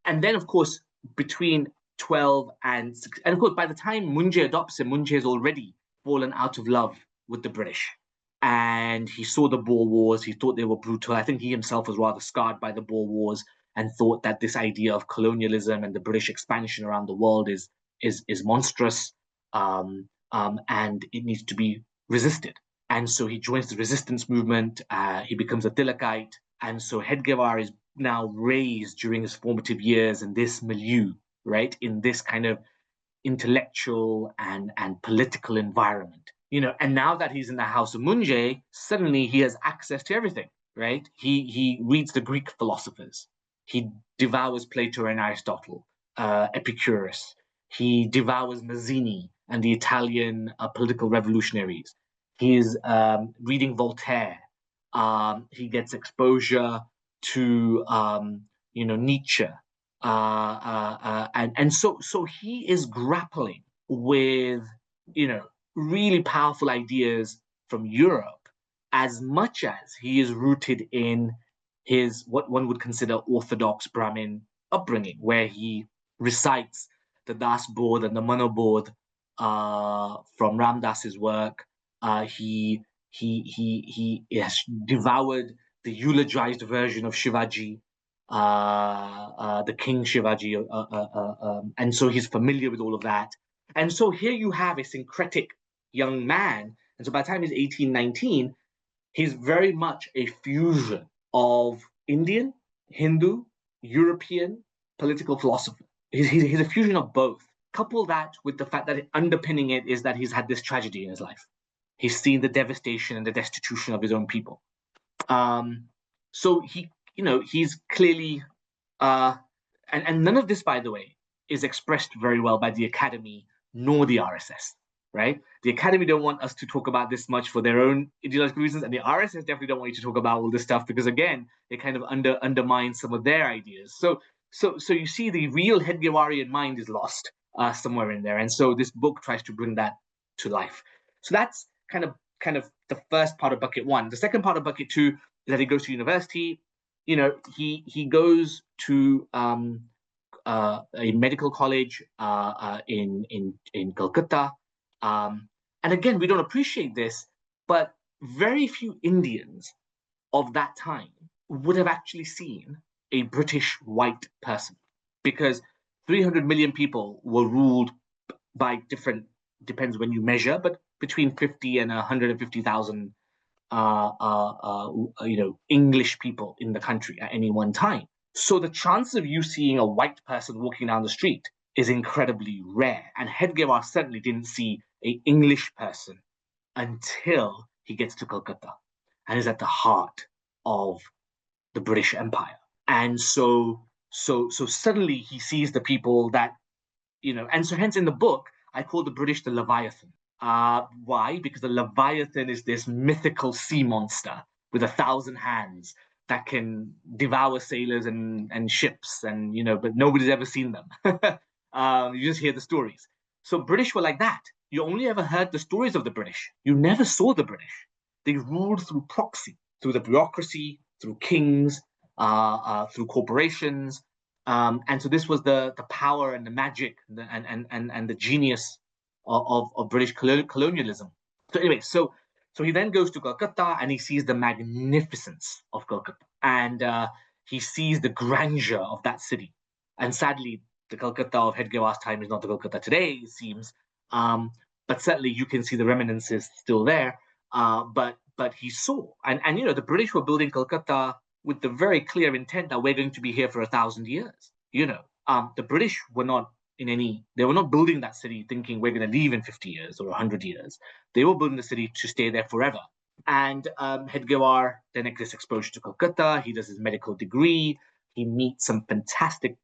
And then, of course, between 12 and 6, and of course, by the time Munje adopts him, Munje has already fallen out of love with the British. And he saw the Boer Wars. He thought they were brutal. I think he himself was rather scarred by the Boer Wars and thought that this idea of colonialism and the British expansion around the world is monstrous, and it needs to be resisted. And so he joins the resistance movement. He becomes a Tilakite. And so Hedgewar is now raised during his formative years in this milieu, right? In this kind of intellectual and political environment. And now that he's in the house of Munje, suddenly he has access to everything, right? He reads the Greek philosophers. He devours Plato and Aristotle, Epicurus. He devours Mazzini and the Italian political revolutionaries. He's reading Voltaire. He gets exposure to Nietzsche, and so he is grappling with really powerful ideas from Europe, as much as he is rooted in his what one would consider orthodox Brahmin upbringing, where he recites the Das Bodh and the Mano Bodh from Ram Dass's work. He has devoured the eulogized version of Shivaji, the King Shivaji, and so he's familiar with all of that. And so here you have a syncretic young man, and so by the time he's 18, 19, he's very much a fusion of Indian, Hindu, European political philosophy. He's a fusion of both. Couple that with the fact that underpinning it is that he's had this tragedy in his life. He's seen the devastation and the destitution of his own people. So he's clearly, and none of this, by the way, is expressed very well by the Academy nor the RSS, right? The Academy don't want us to talk about this much for their own ideological reasons, and the RSS definitely don't want you to talk about all this stuff because, again, it kind of undermines some of their ideas. So you see, the real Hedgewarian mind is lost somewhere in there, and so this book tries to bring that to life. So that's kind of the first part of bucket one. The second part of bucket two is that he goes to university. He goes to a medical college in Calcutta. And again, we don't appreciate this, but very few Indians of that time would have actually seen a British white person, because 300 million people were ruled by different, depends when you measure, but between 50 and 150,000 English people in the country at any one time. So the chance of you seeing a white person walking down the street is incredibly rare. And Hedgewar certainly didn't see an English person until he gets to Calcutta and is at the heart of the British Empire. And so suddenly he sees the people that, and so hence in the book, I call the British the Leviathan. Why? Because the Leviathan is this mythical sea monster with 1,000 hands that can devour sailors and ships, and but nobody's ever seen them. You just hear the stories. So British were like that. You only ever heard the stories of the British. You never saw the British. They ruled through proxy, through the bureaucracy, through kings, through corporations. And so this was the power and the magic and the genius of British colonialism. So anyway, so he then goes to Calcutta and he sees the magnificence of Calcutta, and he sees the grandeur of that city. And sadly, the Calcutta of Hedgewar's time is not the Calcutta today, it seems. But certainly you can see the reminiscences still there. But he saw, and the British were building Calcutta with the very clear intent that we're going to be here for 1,000 years. The British were not they were not building that city thinking we're going to leave in 50 years or 100 years. They were building the city to stay there forever. And Hedgewar then gets exposure to Calcutta. He does his medical degree. He meets some fantastic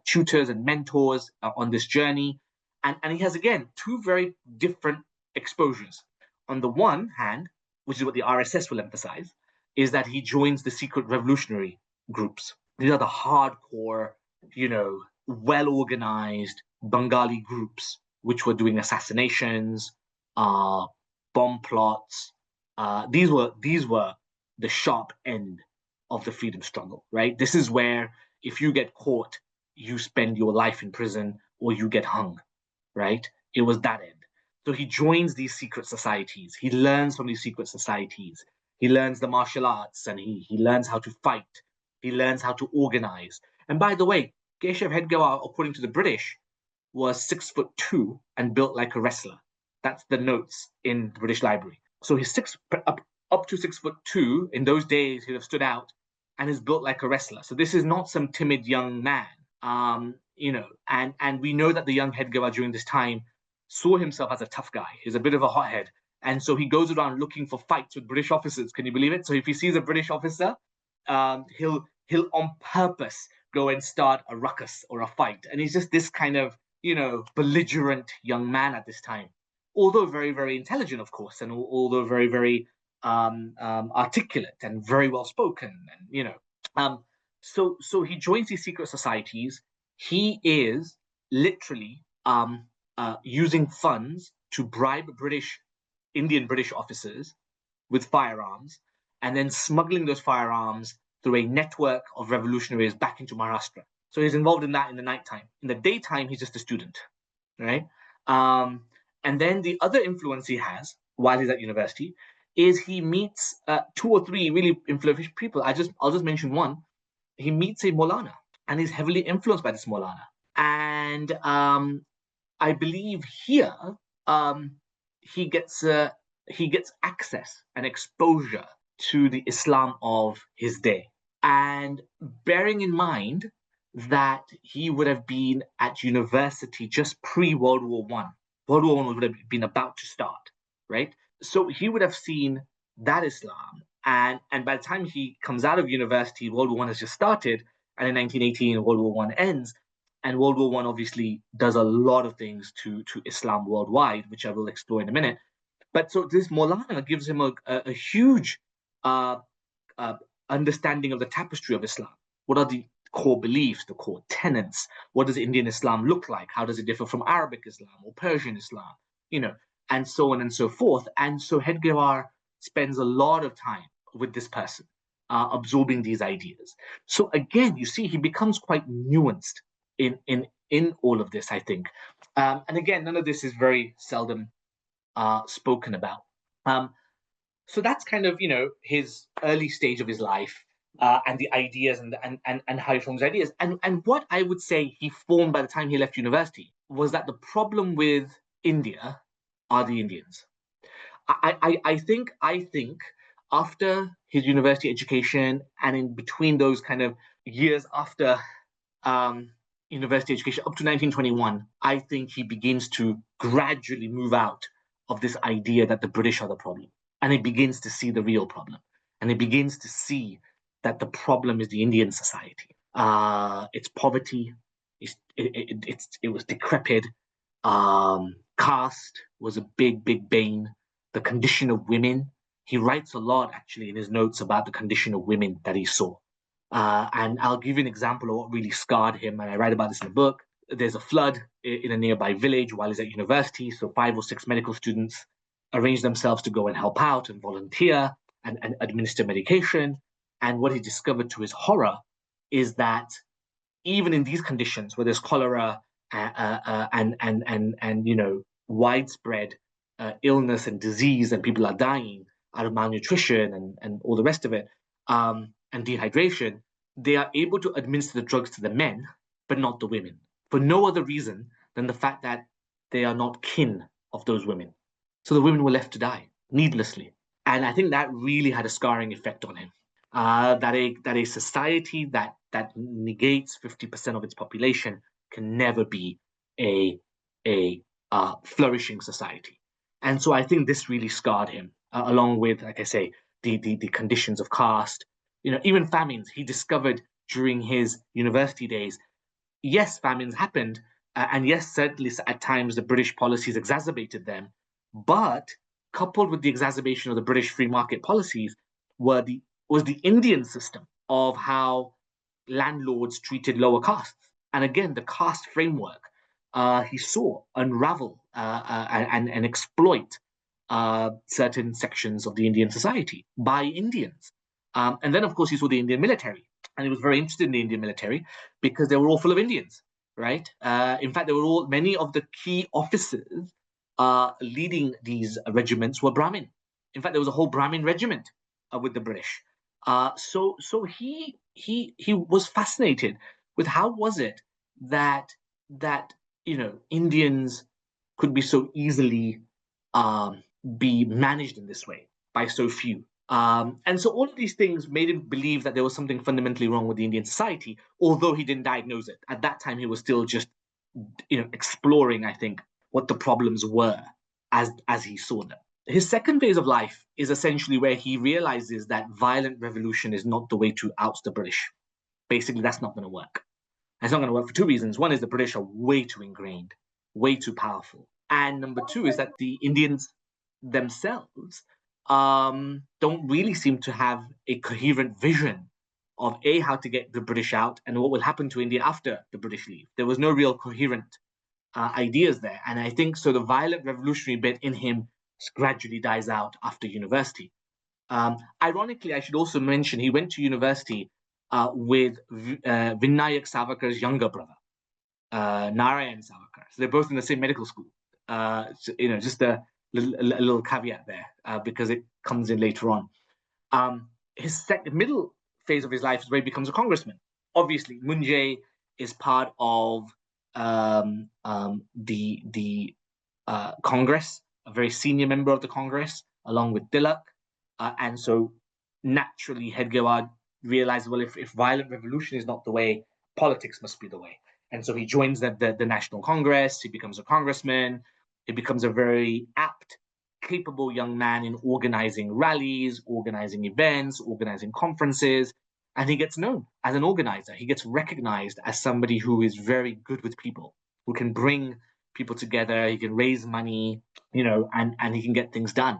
tutors and mentors on this journey. And he has, again, two very different exposures. On the one hand, which is what the RSS will emphasize, is that he joins the secret revolutionary groups. These are the hardcore, well-organized Bengali groups which were doing assassinations, bomb plots. These were the sharp end of the freedom struggle, right? This is where if you get caught you spend your life in prison or you get hung, right? It was that end. So he joins these secret societies. He learns from these secret societies. He learns the martial arts and he learns how to fight. He learns how to organize. And by the way, Keshav Hedgewar, according to the British, was 6'2" and built like a wrestler. That's the notes in the British Library. So he's up to 6'2". In those days, he'd have stood out and is built like a wrestler. So this is not some timid young man. And we know that the young Hedgewar during this time saw himself as a tough guy. He's a bit of a hothead. And so he goes around looking for fights with British officers. Can you believe it? So if he sees a British officer, he'll on purpose go and start a ruckus or a fight. And he's just this kind of, belligerent young man at this time. Although very, very intelligent, of course, and although very, very articulate and very well spoken, and so he joins these secret societies. He is literally using funds to bribe Indian British officers with firearms, and then smuggling those firearms through a network of revolutionaries back into Maharashtra. So he's involved in that in the nighttime. In the daytime, he's just a student, right? And then the other influence he has while he's at university is he meets two or three really influential people. I'll just mention one. He meets a Maulana, and he's heavily influenced by this Maulana. And I believe here he gets access and exposure to the Islam of his day. And bearing in mind that he would have been at university just pre-World War I. World War I would have been about to start, right? So he would have seen that Islam. And by the time he comes out of university, World War I has just started. And in 1918, World War I ends. And World War I obviously does a lot of things to Islam worldwide, which I will explore in a minute. But so this Maulana gives him a huge understanding of the tapestry of Islam. What are the core beliefs, the core tenets? What does Indian Islam look like? How does it differ from Arabic Islam or Persian Islam? And so on and so forth. And so Hedgewar spends a lot of time with this person, absorbing these ideas. So again, you see, he becomes quite nuanced in all of this, I think. And again, none of this is very seldom spoken about. So that's kind of, his early stage of his life, and the ideas and how he forms ideas. And what I would say he formed by the time he left university was that the problem with India are the Indians. I think after his university education and in between those kind of years after university education up to 1921, I think he begins to gradually move out of this idea that the British are the problem. And he begins to see the real problem. And he begins to see that the problem is the Indian society. It's poverty. It was decrepit. Caste was a big, big bane. The condition of women. He writes a lot, actually, in his notes about the condition of women that he saw. And I'll give you an example of what really scarred him. And I write about this in the book. There's a flood in a nearby village while he's at university. So 5 or 6 medical students arrange themselves to go and help out and volunteer and administer medication. And what he discovered to his horror is that even in these conditions where there's cholera and widespread illness and disease and people are dying out of malnutrition and all the rest of it, and dehydration, they are able to administer the drugs to the men, but not the women, for no other reason than the fact that they are not kin of those women. So the women were left to die needlessly. And I think that really had a scarring effect on him. That a society that negates 50% of its population can never be a flourishing society. And so I think this really scarred him, along with, like I say, the conditions of caste, even famines he discovered during his university days. Yes, famines happened, and yes, certainly at times the British policies exacerbated them, but coupled with the exacerbation of the British free market policies was the Indian system of how landlords treated lower castes. And again, the caste framework he saw unravel and exploit certain sections of the Indian society by Indians. And then, of course, he saw the Indian military and he was very interested in the Indian military because they were all full of Indians, right? In fact, they were all many of the key officers leading these regiments were Brahmin. In fact, there was a whole Brahmin regiment with the British. So he was fascinated with how was it that that Indians could be so easily um, be managed in this way by so few. And so all of these things made him believe that there was something fundamentally wrong with the Indian society, although he didn't diagnose it. At that time, he was still just, exploring, I think, what the problems were as he saw them. His second phase of life is essentially where he realizes that violent revolution is not the way to oust the British. Basically, that's not going to work. And it's not going to work for two reasons. One is the British are way too ingrained, way too powerful. And number two is that the Indians themselves don't really seem to have a coherent vision of A, how to get the British out and what will happen to India after the British leave. There was no real coherent ideas there. And I think so the violent revolutionary bit in him gradually dies out after university. Ironically, I should also mention he went to university with Vinayak Savarkar's younger brother, Narayan Savarkar. So they're both in the same medical school. Just a little caveat there because it comes in later on. His middle phase of his life is where he becomes a congressman. Obviously, Munjay is part of the Congress, a very senior member of the Congress, along with Tilak. And so naturally, Hedgewar realized, well, if violent revolution is not the way, politics must be the way. And so he joins the National Congress, he becomes a congressman, he becomes a very apt, capable young man in organizing rallies, organizing events, organizing conferences, and he gets known as an organizer. He gets recognized as somebody who is very good with people, who can bring people together, he can raise money, and he can get things done.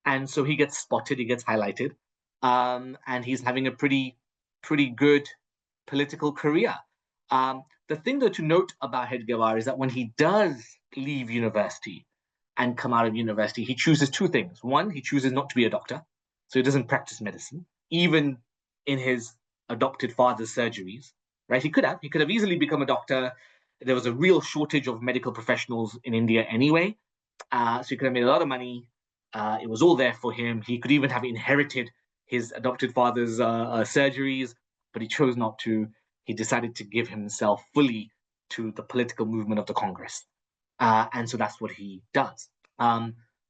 And so he gets spotted, he gets highlighted, and he's having a pretty good political career. The thing, though, to note about Hedgewar is that when he does leave university and come out of university, he chooses two things. One, he chooses not to be a doctor, so he doesn't practice medicine, even in his adopted father's surgeries. Right? He could have easily become a doctor. There was a real shortage of medical professionals in India anyway, so he could have made a lot of money. It was all there for him. He could even have inherited his adopted father's surgeries, but he chose not to. He decided to give himself fully to the political movement of the Congress. And so that's what he does,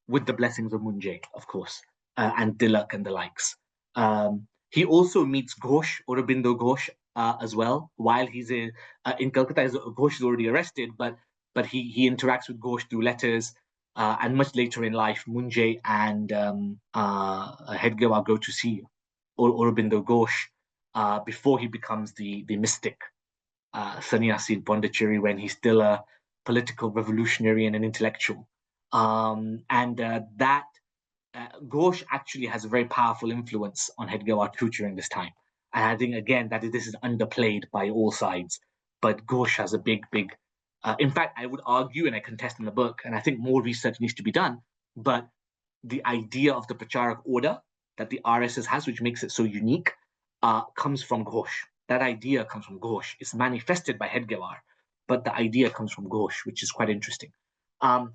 with the blessings of Munjay, of course, and Dilak and the likes. He also meets Ghosh, Aurobindo Ghosh, as well, while he's in Calcutta. Ghosh is already arrested, but he interacts with Ghosh through letters. And much later in life, Munjay and Hedgewar go to see Aurobindo Ghosh before he becomes the mystic sannyasi in Pondicherry, when he's still a political revolutionary and an intellectual. And that Ghosh actually has a very powerful influence on Hedgewar too during this time. And I think, again, that this is underplayed by all sides. But Ghosh has a big in fact, I would argue, and I contest in the book, and I think more research needs to be done, but the idea of the Pracharak order that the RSS has, which makes it so unique, comes from Ghosh. That idea comes from Ghosh. It's manifested by Hedgewar, but the idea comes from Ghosh, which is quite interesting. So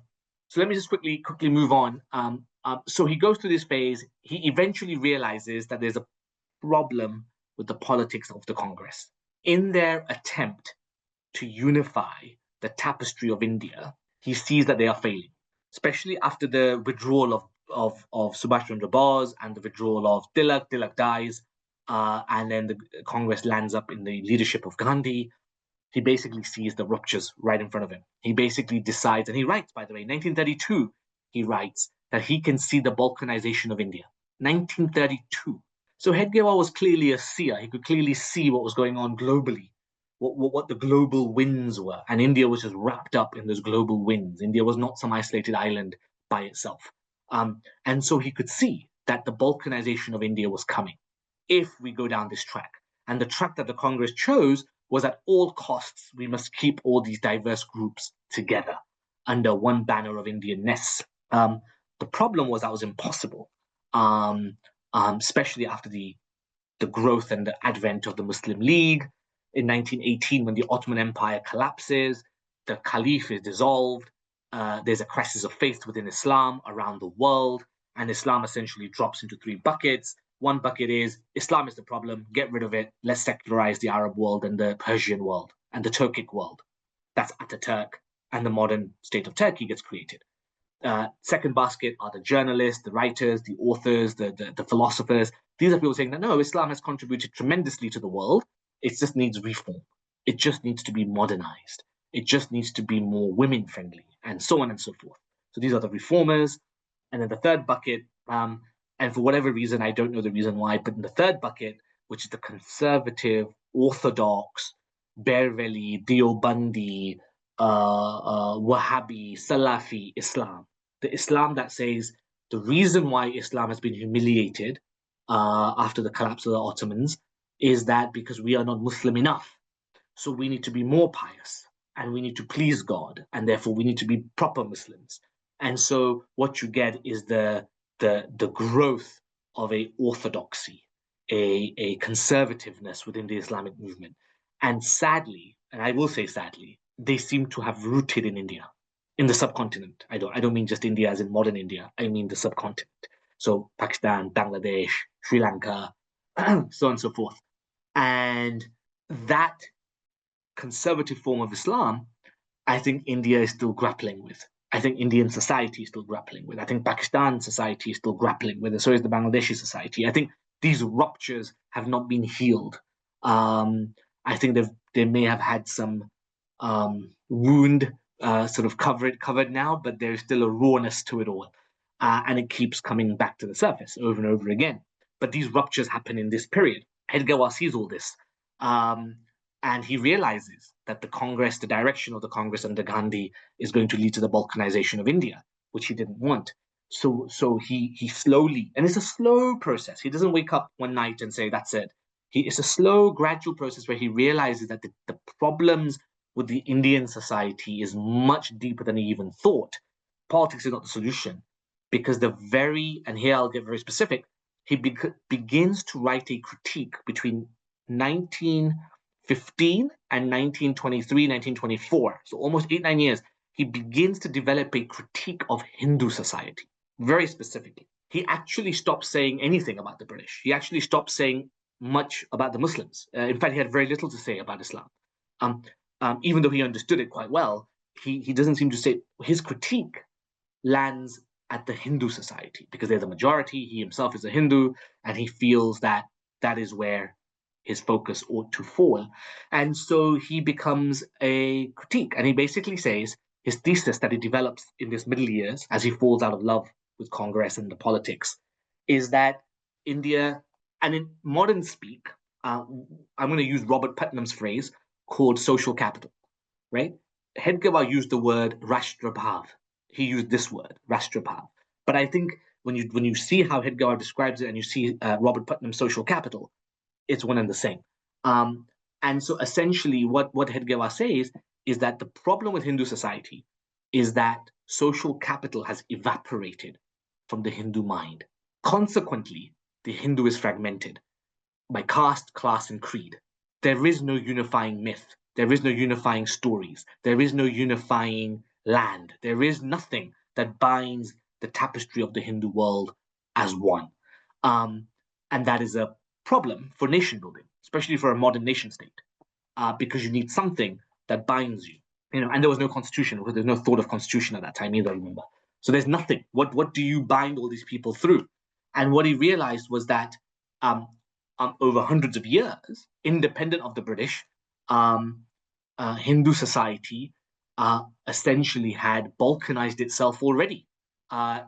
let me just quickly move on. So he goes through this phase. He eventually realizes that there's a problem with the politics of the Congress. In their attempt to unify the tapestry of India, he sees that they are failing, especially after the withdrawal of Subhash Chandra Bose and the withdrawal of Tilak. Tilak dies, and then the Congress lands up in the leadership of Gandhi. He basically sees the ruptures right in front of him. He basically decides, and he writes, by the way, 1932, he writes that he can see the balkanization of India. 1932. So Hedgewar was clearly a seer. He could clearly see what was going on globally, what the global winds were. And India was just wrapped up in those global winds. India was not some isolated island by itself. And so he could see that the balkanization of India was coming if we go down this track. And the track that the Congress chose was at all costs, we must keep all these diverse groups together under one banner of Indianness. The problem was that was impossible, especially after the the growth and the advent of the Muslim League. In 1918, when the Ottoman Empire collapses, the Caliph is dissolved. There's a crisis of faith within Islam around the world, and Islam essentially drops into three buckets. One bucket is Islam is the problem, get rid of it, let's secularize the Arab world and the Persian world and the Turkic world. That's Ataturk, and the modern state of Turkey gets created. Second basket are the journalists, the writers, the authors, the philosophers. These are people saying that no, Islam has contributed tremendously to the world. It just needs reform. It just needs to be modernized. It just needs to be more women friendly, and so on and so forth. So these are the reformers. And then the third bucket, and for whatever reason, I don't know the reason why, but in the third bucket, which is the conservative, orthodox, Berveli, Deobandi, Wahhabi, Salafi Islam, the Islam that says the reason why Islam has been humiliated after the collapse of the Ottomans is that because we are not Muslim enough. So we need to be more pious and we need to please God, and therefore we need to be proper Muslims. And so what you get is the growth of a orthodoxy, a conservativeness within the Islamic movement. And sadly, and I will say sadly, they seem to have rooted in India, in the subcontinent. I don't mean just India as in modern India. I mean the subcontinent. So Pakistan, Bangladesh, Sri Lanka, so on and so forth. And that conservative form of Islam, I think India is still grappling with. I think Indian society is still grappling with. I think Pakistan society is still grappling with, and so is the Bangladeshi society. I think these ruptures have not been healed. I think they may have had some wound sort of covered now, but there's still a rawness to it all, and it keeps coming back to the surface over and over again. But these ruptures happen in this period. Hedgewar sees all this, and he realizes that the direction of the Congress under Gandhi is going to lead to the balkanization of India, which he didn't want. So he slowly, and it's a slow process. He doesn't wake up one night and say, that's it. It's a slow, gradual process where he realizes that the problems with the Indian society is much deeper than he even thought. Politics is not the solution, because and here I'll get very specific, he begins to write a critique between 1915 and 1923, 1924, so almost 8-9 years. He begins to develop a critique of Hindu society, very specifically. He actually stopped saying anything about the British. He actually stopped saying much about the Muslims. In fact, he had very little to say about Islam. Even though he understood it quite well, he doesn't seem to say. His critique lands at the Hindu society because they're the majority. He himself is a Hindu, and he feels that that is where his focus ought to fall. And so he becomes a critique, and he basically says his thesis that he develops in his middle years as he falls out of love with Congress and the politics is that India, and in modern speak, I'm going to use Robert Putnam's phrase called social capital, right? Hedgewar used the word Rashtrabhav. He used this word, Rashtrabhav. But I think when you see how Hedgewar describes it and you see Robert Putnam's social capital, it's one and the same. And so essentially what Hedgewar says is that the problem with Hindu society is that social capital has evaporated from the Hindu mind. Consequently, the Hindu is fragmented by caste, class, and creed. There is no unifying myth. There is no unifying stories. There is no unifying land. There is nothing that binds the tapestry of the Hindu world as one. And that is a problem for nation building, especially for a modern nation state, because you need something that binds you. And there was no constitution, because there's no thought of constitution at that time either, remember. So there's nothing. What do you bind all these people through? And what he realized was that over hundreds of years, independent of the British, Hindu society essentially had balkanized itself already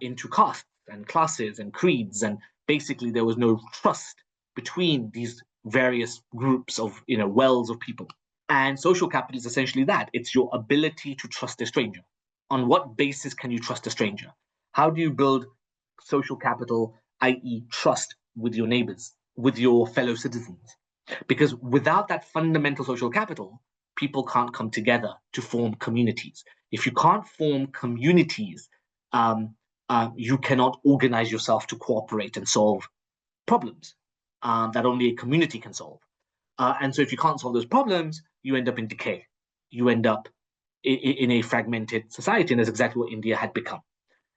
into castes and classes and creeds, and basically there was no trust between these various groups of wells of people. And social capital is essentially that. It's your ability to trust a stranger. On what basis can you trust a stranger? How do you build social capital, i.e. trust with your neighbors, with your fellow citizens? Because without that fundamental social capital, people can't come together to form communities. If you can't form communities, you cannot organize yourself to cooperate and solve problems. that only a community can solve. And so if you can't solve those problems, you end up in decay. You end up in a fragmented society, and that's exactly what India had become.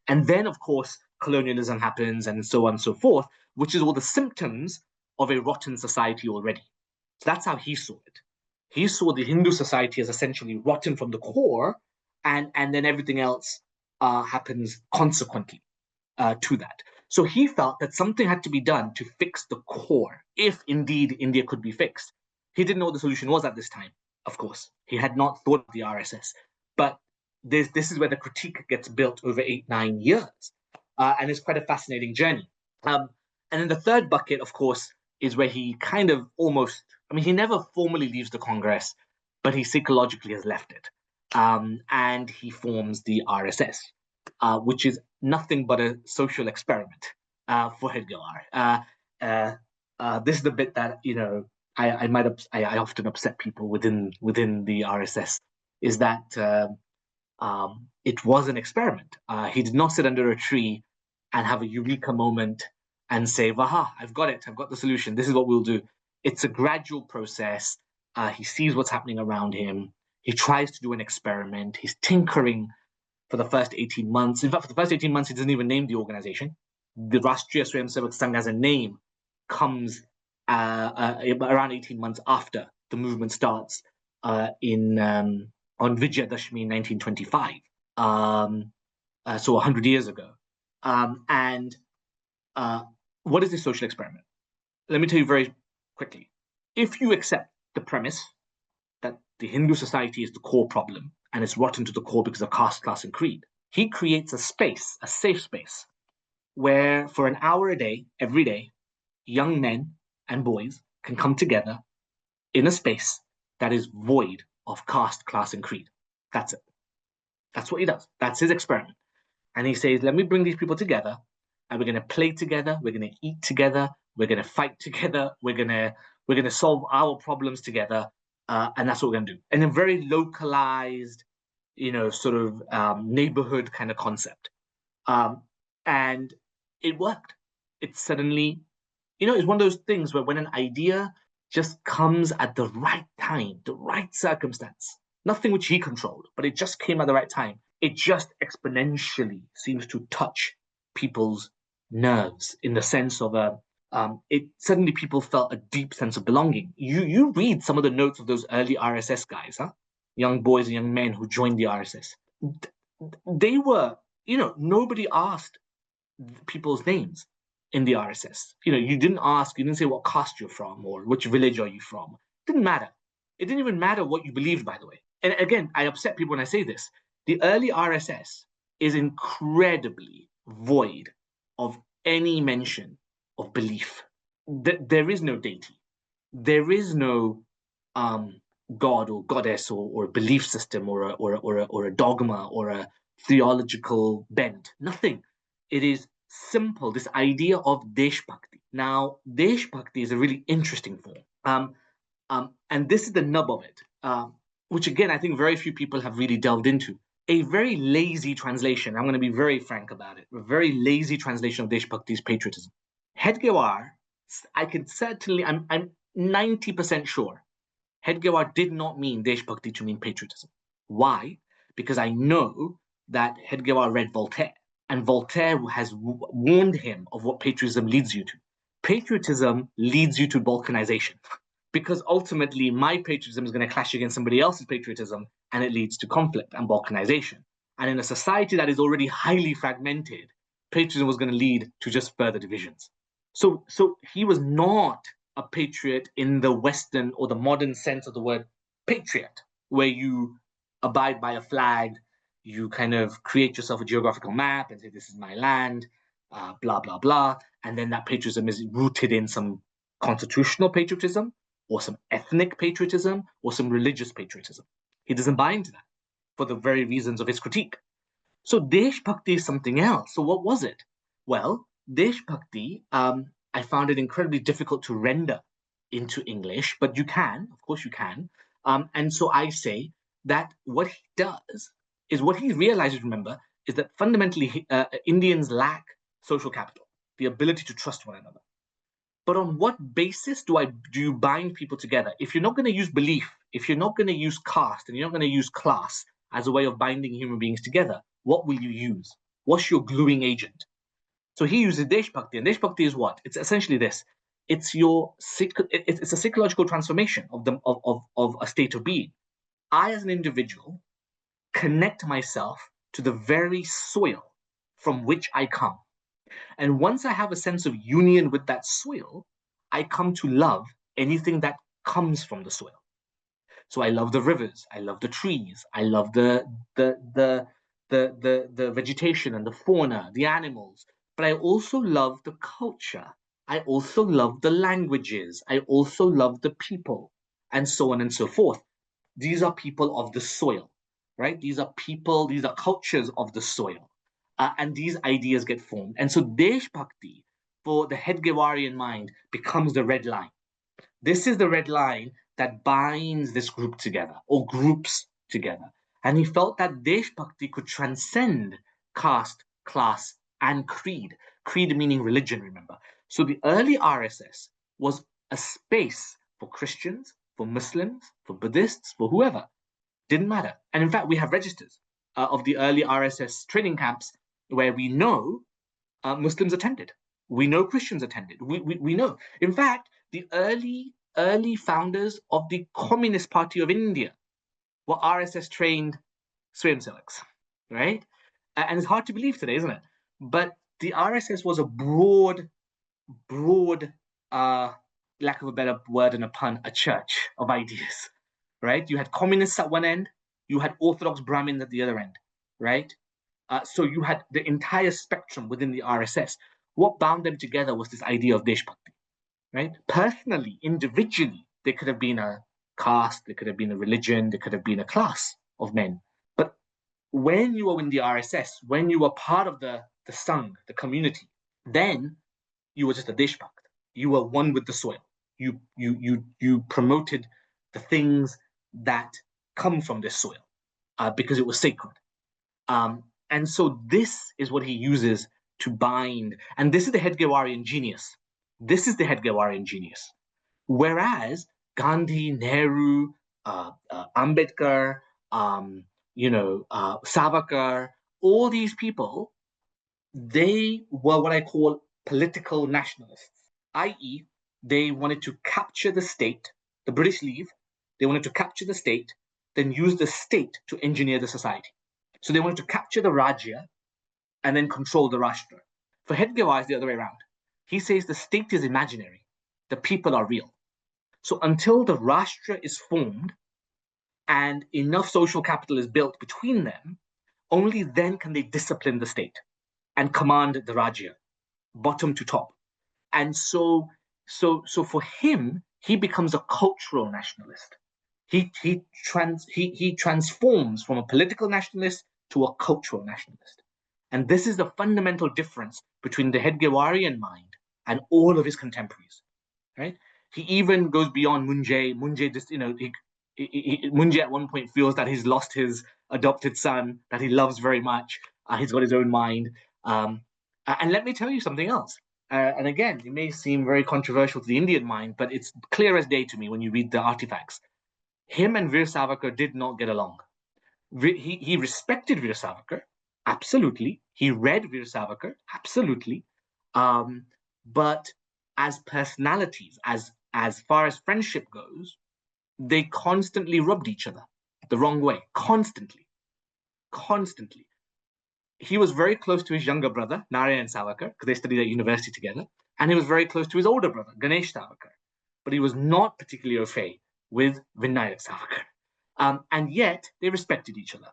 And then, of course, colonialism happens and so on and so forth, which is all the symptoms of a rotten society already. So that's how he saw it. He saw the Hindu society as essentially rotten from the core, and then everything else happens consequently to that. So he felt that something had to be done to fix the core, if indeed India could be fixed. He didn't know what the solution was at this time, of course. He had not thought of the RSS. But this is where the critique gets built over 8-9 years. And it's quite a fascinating journey. And then the third bucket, of course, is where he kind of almost, I mean, he never formally leaves the Congress, but he psychologically has left it. And he forms the RSS, which is nothing but a social experiment for Hedgewar. This is the bit that I often upset people within the RSS, is that it was an experiment. He did not sit under a tree and have a eureka moment and say, "Vaha, I've got it. I've got the solution. This is what we'll do." It's a gradual process. He sees what's happening around him. He tries to do an experiment. He's tinkering for the first 18 months. In fact, for the first 18 months, he doesn't even name the organization. The Rashtriya Swayamsevak Sangh as a name comes around 18 months after the movement starts on Vijayadashmi in 1925, so 100 years ago. And what is this social experiment? Let me tell you very quickly. If you accept the premise that the Hindu society is the core problem, and it's rotten to the core because of caste, class, and creed, he creates a space, a safe space, where for an hour a day, every day, young men and boys can come together in a space that is void of caste, class, and creed. That's it. That's what he does. That's his experiment. And he says, let me bring these people together, and we're going to play together, we're going to eat together, we're going to fight together, we're going to solve our problems together, and that's what we're going to do. And a very localized, sort of neighborhood kind of concept. And it worked. It suddenly, it's one of those things where when an idea just comes at the right time, the right circumstance, nothing which he controlled, but it just came at the right time, it just exponentially seems to touch people's nerves in the sense of it suddenly people felt a deep sense of belonging. You read some of the notes of those early RSS guys, young boys and young men who joined the RSS. They were, nobody asked people's names in the RSS. You didn't say what caste you're from or which village are you from. It didn't matter. It didn't even matter what you believed, by the way. And again, I upset people when I say this. The early RSS is incredibly void of any mention of belief. There is no deity. There is no god or goddess or belief system or a dogma or a theological bent. Nothing. It is simple. This idea of Deshbhakti. Now, Deshbhakti is a really interesting form. And this is the nub of it, which again, I think very few people have really delved into. A very lazy translation, I'm going to be very frank about it, a very lazy translation of Deshbhakti is patriotism. Hedgewar, I'm 90% sure, Hedgewar did not mean Deshbhakti to mean patriotism. Why? Because I know that Hedgewar read Voltaire, and Voltaire has warned him of what patriotism leads you to. Patriotism leads you to balkanization. Because ultimately my patriotism is going to clash against somebody else's patriotism, and it leads to conflict and balkanization. And in a society that is already highly fragmented, patriotism was going to lead to just further divisions. So he was not a patriot in the Western or the modern sense of the word patriot, where you abide by a flag, you kind of create yourself a geographical map and say, this is my land, blah, blah, blah. And then that patriotism is rooted in some constitutional patriotism, or some ethnic patriotism, or some religious patriotism. He doesn't buy into that for the very reasons of his critique. So Deshbhakti is something else. So what was it? Well, Deshbhakti, I found it incredibly difficult to render into English, but you can, of course you can. And so I say that what he does is what he realizes, remember, is that fundamentally Indians lack social capital, the ability to trust one another. But on what basis do you bind people together? If you're not going to use belief, if you're not going to use caste, and you're not going to use class as a way of binding human beings together, what will you use? What's your gluing agent? So he uses Deshbhakti, and Deshbhakti is what? It's essentially this. It's a psychological transformation of a state of being. I, as an individual, connect myself to the very soil from which I come. And once I have a sense of union with that soil, I come to love anything that comes from the soil. So I love the rivers, I love the trees, I love the vegetation and the fauna, the animals. But I also love the culture. I also love the languages. I also love the people, and so on and so forth. These are people of the soil, right? These are people, these are cultures of the soil. And these ideas get formed. And so Desh Bhakti, for the Hedgewarian mind, becomes the red line. This is the red line that binds this group together, or groups together. And he felt that Desh Bhakti could transcend caste, class, and creed. Creed meaning religion, remember. So the early RSS was a space for Christians, for Muslims, for Buddhists, for whoever. Didn't matter. And in fact, we have registers of the early RSS training camps where we know Muslims attended. We know Christians attended. We know. In fact, the early founders of the Communist Party of India were RSS trained Swayamsevaks, right? And it's hard to believe today, isn't it? But the RSS was a broad, lack of a better word and a pun, a church of ideas, right? You had communists at one end, you had Orthodox Brahmins at the other end, right? So you had the entire spectrum within the RSS. What bound them together was this idea of Deshbhakti, right? Personally, individually, there could have been a caste, there could have been a religion, there could have been a class of men. But when you were in the RSS, when you were part of the Sangh, the community, then you were just a Deshbhakt. You were one with the soil. You promoted the things that come from this soil because it was sacred. And so this is what he uses to bind. And this is the Hedgewarian genius. This is the Hedgewarian genius. Whereas Gandhi, Nehru, Ambedkar, Savarkar, all these people, they were what I call political nationalists, i.e., they wanted to capture the state, the British leave, they wanted to capture the state, then use the state to engineer the society. So they wanted to capture the Rajya and then control the Rashtra. For Hedgewar, it's the other way around. He says the state is imaginary, the people are real. So until the Rashtra is formed and enough social capital is built between them, only then can they discipline the state and command the Rajya, bottom to top. And so for him, he becomes a cultural nationalist. He transforms from a political nationalist to a cultural nationalist. And this is the fundamental difference between the Hedgewarian mind and all of his contemporaries, right? He even goes beyond Munjay. Munjay just, Munjay at one point feels that he's lost his adopted son that he loves very much. He's got his own mind. And let me tell you something else. And again, it may seem very controversial to the Indian mind, but it's clear as day to me when you read the artifacts. Him and Veer Savarkar did not get along. He respected Veer Savarkar, absolutely. He read Veer Savarkar, absolutely. But as personalities, as far as friendship goes, they constantly rubbed each other the wrong way, constantly. He was very close to his younger brother, Narayan Savarkar, because they studied at university together, and he was very close to his older brother, Ganesh Savarkar. But he was not particularly au fait with Vinayak Savarkar. And yet, they respected each other.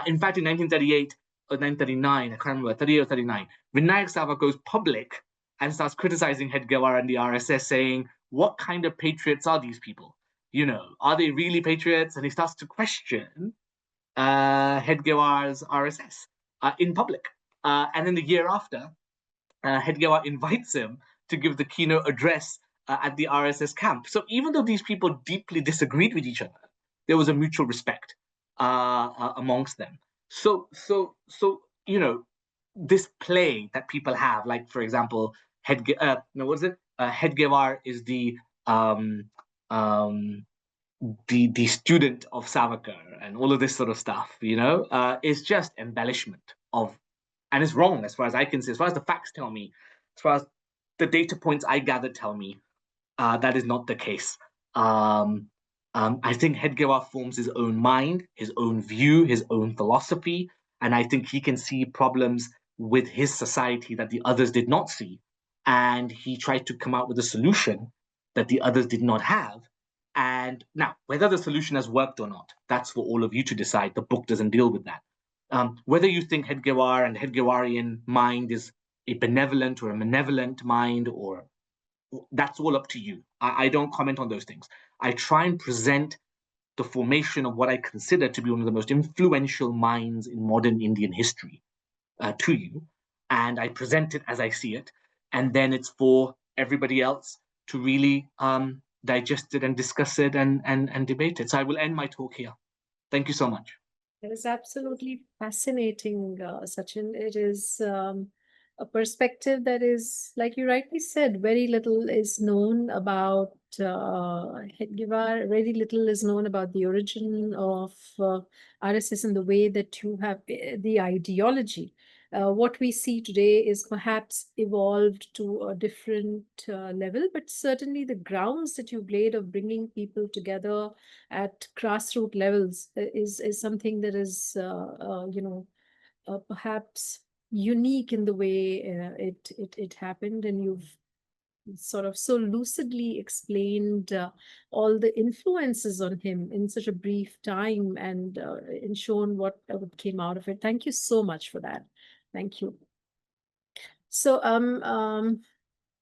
In fact, in 1938 or 1939, I can't remember, 38 or 39, Vinayak Savarkar goes public and starts criticizing Hedgewar and the RSS, saying, what kind of patriots are these people? Are they really patriots? And he starts to question Hedgewar's RSS in public. And then the year after, Hedgewar invites him to give the keynote address at the RSS camp. So even though these people deeply disagreed with each other, there was a mutual respect amongst them. So this play that people have, like for example, what is it? Hedgewar is the student of Savarkar and all of this sort of stuff, is just embellishment of, and it's wrong as far as I can see, as far as the facts tell me, as far as the data points I gather tell me, that is not the case. I think Hedgewar forms his own mind, his own view, his own philosophy, and I think he can see problems with his society that the others did not see. And he tried to come out with a solution that the others did not have. And now, whether the solution has worked or not, that's for all of you to decide. The book doesn't deal with that. Whether you think Hedgewar and Hedgewarian mind is a benevolent or a malevolent mind, or that's all up to you. I don't comment on those things. I try and present the formation of what I consider to be one of the most influential minds in modern Indian history to you, and I present it as I see it, and then it's for everybody else to really digest it and discuss it and debate it. So I will end my talk here. Thank you so much. It is absolutely fascinating, Sachin. It is a perspective that is, like you rightly said, very little is known about Hedgewar. Very little is known about the origin of RSS and the way that you have the ideology. What we see today is perhaps evolved to a different level, but certainly the grounds that you've laid of bringing people together at grassroots levels is something that is perhaps unique in the way it happened, and you've sort of so lucidly explained all the influences on him in such a brief time, and shown what came out of it. Thank you so much for that. Thank you. So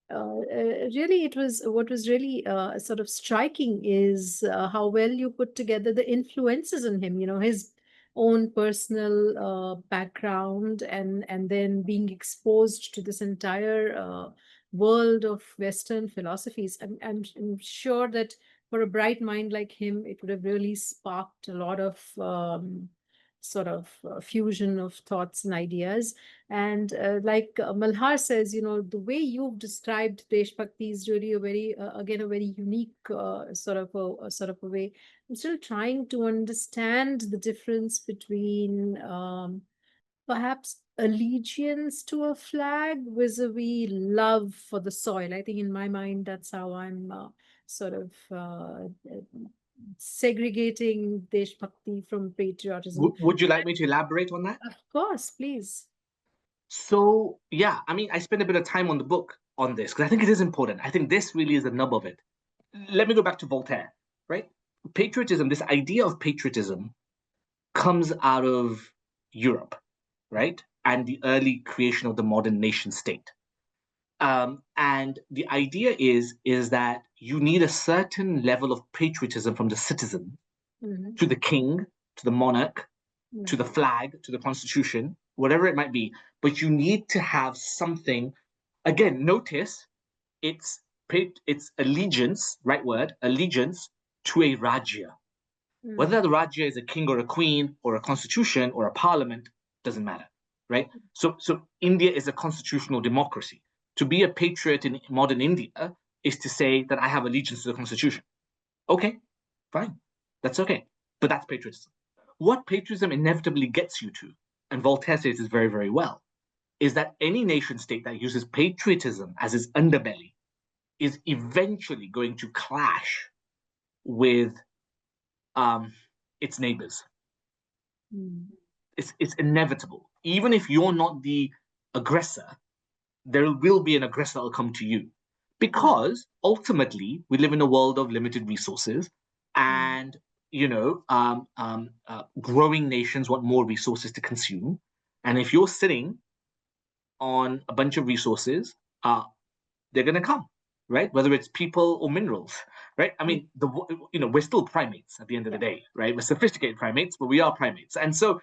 really, it was what was really sort of striking is how well you put together the influences on him. His own personal background, and then being exposed to this entire world of Western philosophies. I'm sure that for a bright mind like him, it would have really sparked a lot of sort of fusion of thoughts and ideas. And like Malhar says, the way you've described Deshbhakti is really a very, again, a very unique sort of a way. I'm still trying to understand the difference between perhaps allegiance to a flag vis-a-vis love for the soil. I think in my mind, that's how I'm sort of segregating Deshbhakti from patriotism. Would you like me to elaborate on that? Of course, please. So, yeah, I mean, I spent a bit of time on the book on this because I think it is important. I think this really is the nub of it. Let me go back to Voltaire, right? Patriotism, this idea of patriotism comes out of Europe, right? And the early creation of the modern nation state. And the idea is that you need a certain level of patriotism from the citizen Mhm. to the king, to the monarch, Mhm. to the flag, to the constitution, whatever it might be. But you need to have something. Again, notice it's allegiance, right word, allegiance to a Rajya. Whether the Rajya is a king or a queen or a constitution or a parliament doesn't matter, right? So India is a constitutional democracy. To be a patriot in modern India is to say that I have allegiance to the constitution. Okay, fine, that's okay, but that's patriotism. What patriotism inevitably gets you to, and Voltaire says this very, very well, is that any nation state that uses patriotism as its underbelly is eventually going to clash with its neighbors. Mm. It's inevitable. Even if you're not the aggressor, there will be an aggressor that will come to you. Because ultimately, we live in a world of limited resources, and growing nations want more resources to consume. And if you're sitting on a bunch of resources, they're going to come, right? Whether it's people or minerals, right? I mean, we're still primates at the end of the day, right? We're sophisticated primates, but we are primates. And so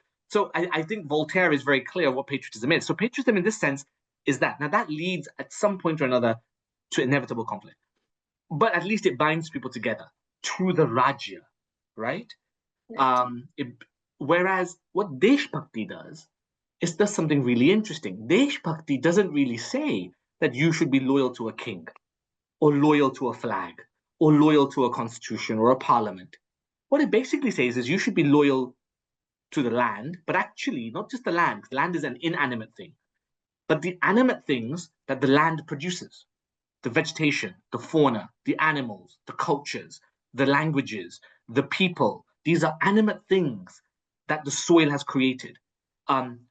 I think Voltaire is very clear what patriotism is. So patriotism in this sense is that. Now that leads at some point or another to inevitable conflict. But at least it binds people together to the Rajya, right? Right. Whereas what Deshbhakti does something really interesting. Deshbhakti doesn't really say that you should be loyal to a king. or loyal to a flag, or loyal to a constitution or a parliament. What it basically says is you should be loyal to the land, but actually not just the land. The land is an inanimate thing, but the animate things that the land produces, the vegetation, the fauna, the animals, the cultures, the languages, the people. These are animate things that the soil has created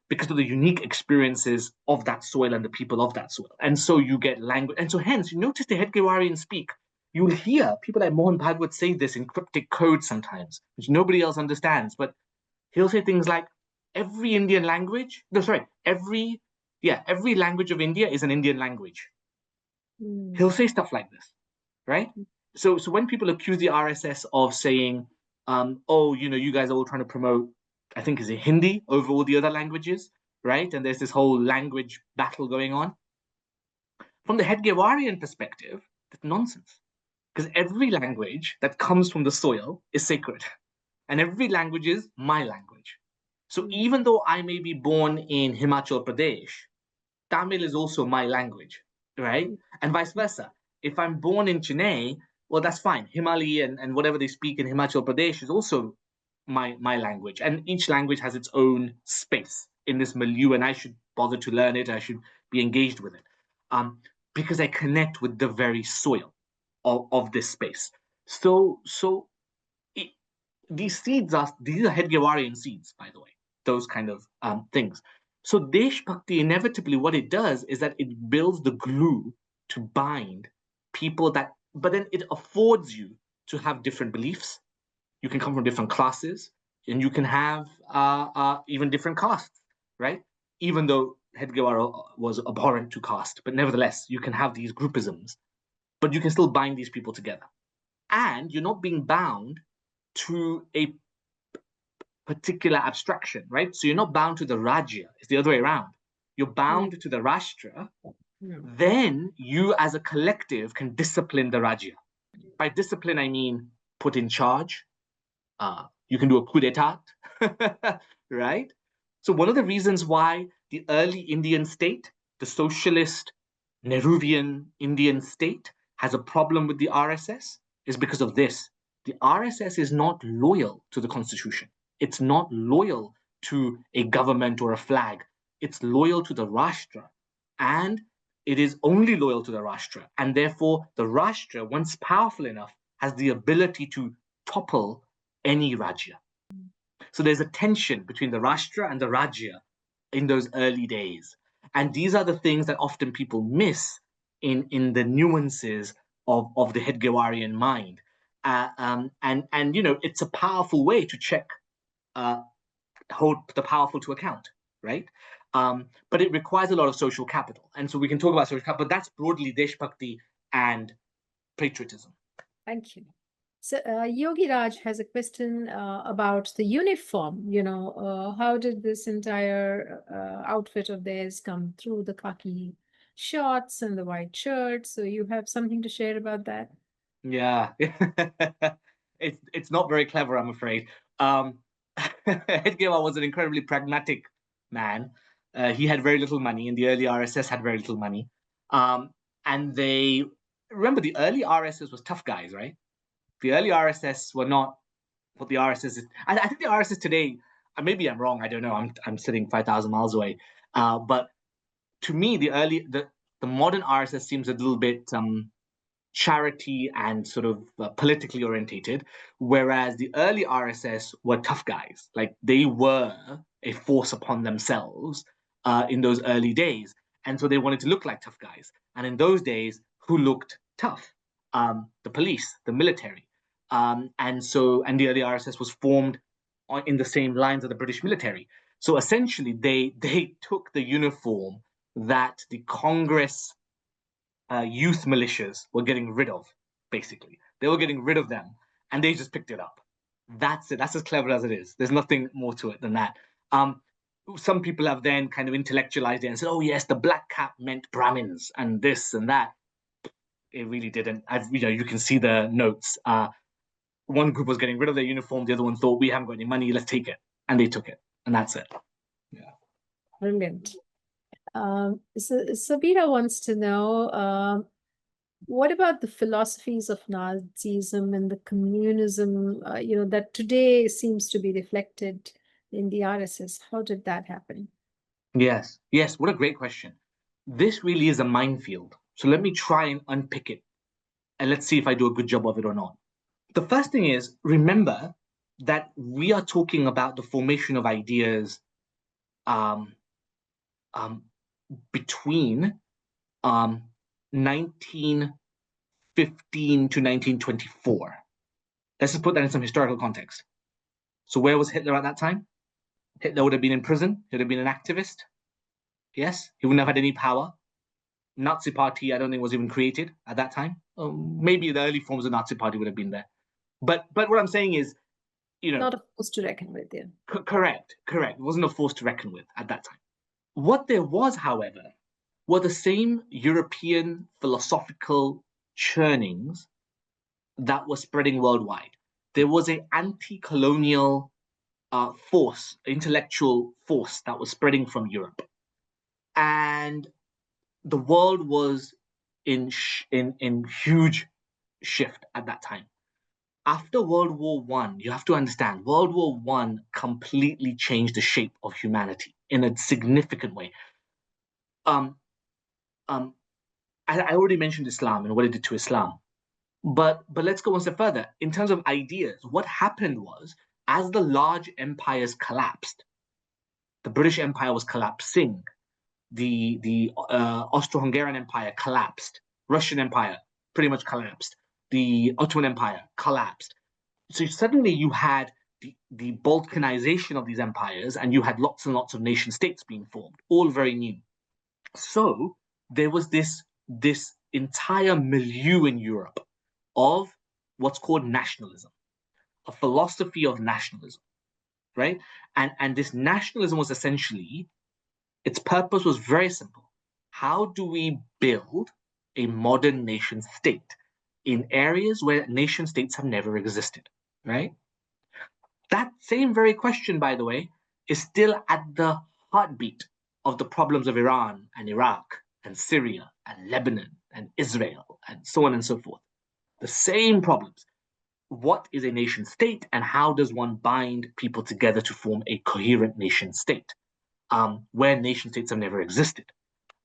because of the unique experiences of that soil and the people of that soil. And so you get language. And so hence, you notice the Hedgewarians speak. You'll hear people like Mohan Bhagwat say this in cryptic code sometimes, which nobody else understands. But he'll say things like, every Indian language, no, sorry, every language of India is an Indian language. He'll say stuff like this, right? So when people accuse the RSS of saying, oh, you guys are all trying to promote, I think is it Hindi over all the other languages, right? And there's this whole language battle going on. From the Hedgewarian perspective, that's nonsense. Because every language that comes from the soil is sacred. And every language is my language. So even though I may be born in Himachal Pradesh, Tamil is also my language, right? And vice versa. If I'm born in Chennai, well, that's fine. Himali and whatever they speak in Himachal Pradesh is also my language. And each language has its own space in this milieu, and I should bother to learn it. I should be engaged with it because I connect with the very soil of this space. So these are Hedgewarian seeds, by the way, those kind of things. So Desh Bhakti, inevitably, what it does is that it builds the glue to bind people but then it affords you to have different beliefs. You can come from different classes, and you can have even different castes, right? Even though Hedgewar was abhorrent to caste, but nevertheless, you can have these groupisms, but you can still bind these people together. And you're not being bound to a particular abstraction, right? So you're not bound to the Rajya, it's the other way around. You're bound to the Rashtra, then you as a collective can discipline the Rajya. By discipline, I mean put in charge. You can do a coup d'etat, right? So one of the reasons why the early Indian state, the socialist Nehruvian Indian state, has a problem with the RSS is because of this. The RSS is not loyal to the constitution. It's not loyal to a government or a flag. It's loyal to the Rashtra. And it is only loyal to the Rashtra. And therefore, the Rashtra, once powerful enough, has the ability to topple any Rajya. So there's a tension between the Rashtra and the Rajya in those early days. And these are the things that often people miss in the nuances of the Hedgewarian mind. And it's a powerful way to check, hold the powerful to account, right? But it requires a lot of social capital. And so we can talk about social capital, but that's broadly Deshbhakti and patriotism. Thank you. So Yogi Raj has a question about the uniform. How did this entire outfit of theirs come through, the khaki shorts and the white shirt? So you have something to share about that? Yeah, it's not very clever, I'm afraid. Hedgewar was an incredibly pragmatic man. He had very little money, and the early RSS had very little money. And the early RSS was tough guys, right? The early RSS were not what the RSS is. I think the RSS today, maybe I'm wrong, I don't know. I'm sitting 5,000 miles away. But to me, the modern RSS seems a little bit charity and sort of politically orientated, whereas the early RSS were tough guys. Like they were a force upon themselves in those early days. And so they wanted to look like tough guys. And in those days, who looked tough? The police, the military. And the early RSS was formed in the same lines of the British military. So essentially, they took the uniform that the Congress youth militias were getting rid of, basically. They were getting rid of them, and they just picked it up. That's it. That's as clever as it is. There's nothing more to it than that. Some people have then kind of intellectualized it and said, oh, yes, the black cap meant Brahmins and this and that. It really didn't. You can see the notes. One group was getting rid of their uniform. The other one thought, we haven't got any money. Let's take it. And they took it. And that's it. Yeah. Brilliant. So Sabira wants to know, What about the philosophies of Nazism and the communism, that today seems to be reflected in the RSS? How did that happen? Yes, yes, what a great question. This really is a minefield. So let me try and unpick it, and let's see if I do a good job of it or not. The first thing is, remember that we are talking about the formation of ideas um, um, between um, 1915 to 1924. Let's just put that in some historical context. So, where was Hitler at that time? Hitler would have been in prison, he would have been an activist. Yes, he wouldn't have had any power. Nazi Party, I don't think was even created at that time. Maybe the early forms of Nazi Party would have been there. But what I'm saying is, you know, Not a force to reckon with, yeah. correct, correct. It wasn't a force to reckon with at that time. What there was, however, were the same European philosophical churnings that were spreading worldwide. There was an anti-colonial force, intellectual force that was spreading from Europe, and the world was in huge shift at that time. After World War One, you have to understand, World War One completely changed the shape of humanity in a significant way. Um, um, I already mentioned Islam and what it did to Islam, but let's go one step further. In terms of ideas, what happened was, as the large empires collapsed, the British Empire was collapsing, the Austro-Hungarian Empire collapsed, Russian Empire pretty much collapsed, the Ottoman Empire collapsed. So suddenly you had the Balkanization of these empires, and you had lots and lots of nation states being formed, all very new. So there was this entire milieu in Europe of what's called nationalism, a philosophy of nationalism, right? And this nationalism was essentially, its purpose was very simple. How do we build a modern nation state in areas where nation states have never existed, right? That same very question, by the way, is still at the heartbeat of the problems of Iran and Iraq and Syria and Lebanon and Israel and so on and so forth. The same problems. What is a nation state, and how does one bind people together to form a coherent nation state where nation states have never existed?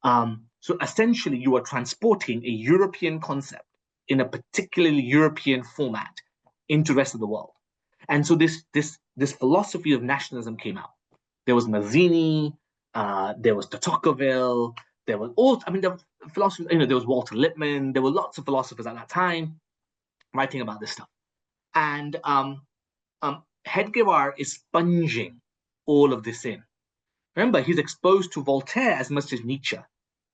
So essentially, you are transporting a European concept in a particularly European format into the rest of the world. And so this philosophy of nationalism came out. There was Mazzini, there was de Tocqueville, there was all, I mean, the philosophers, there was Walter Lippmann, there were lots of philosophers at that time writing about this stuff. And Hedgewar is sponging all of this in. Remember, he's exposed to Voltaire as much as Nietzsche.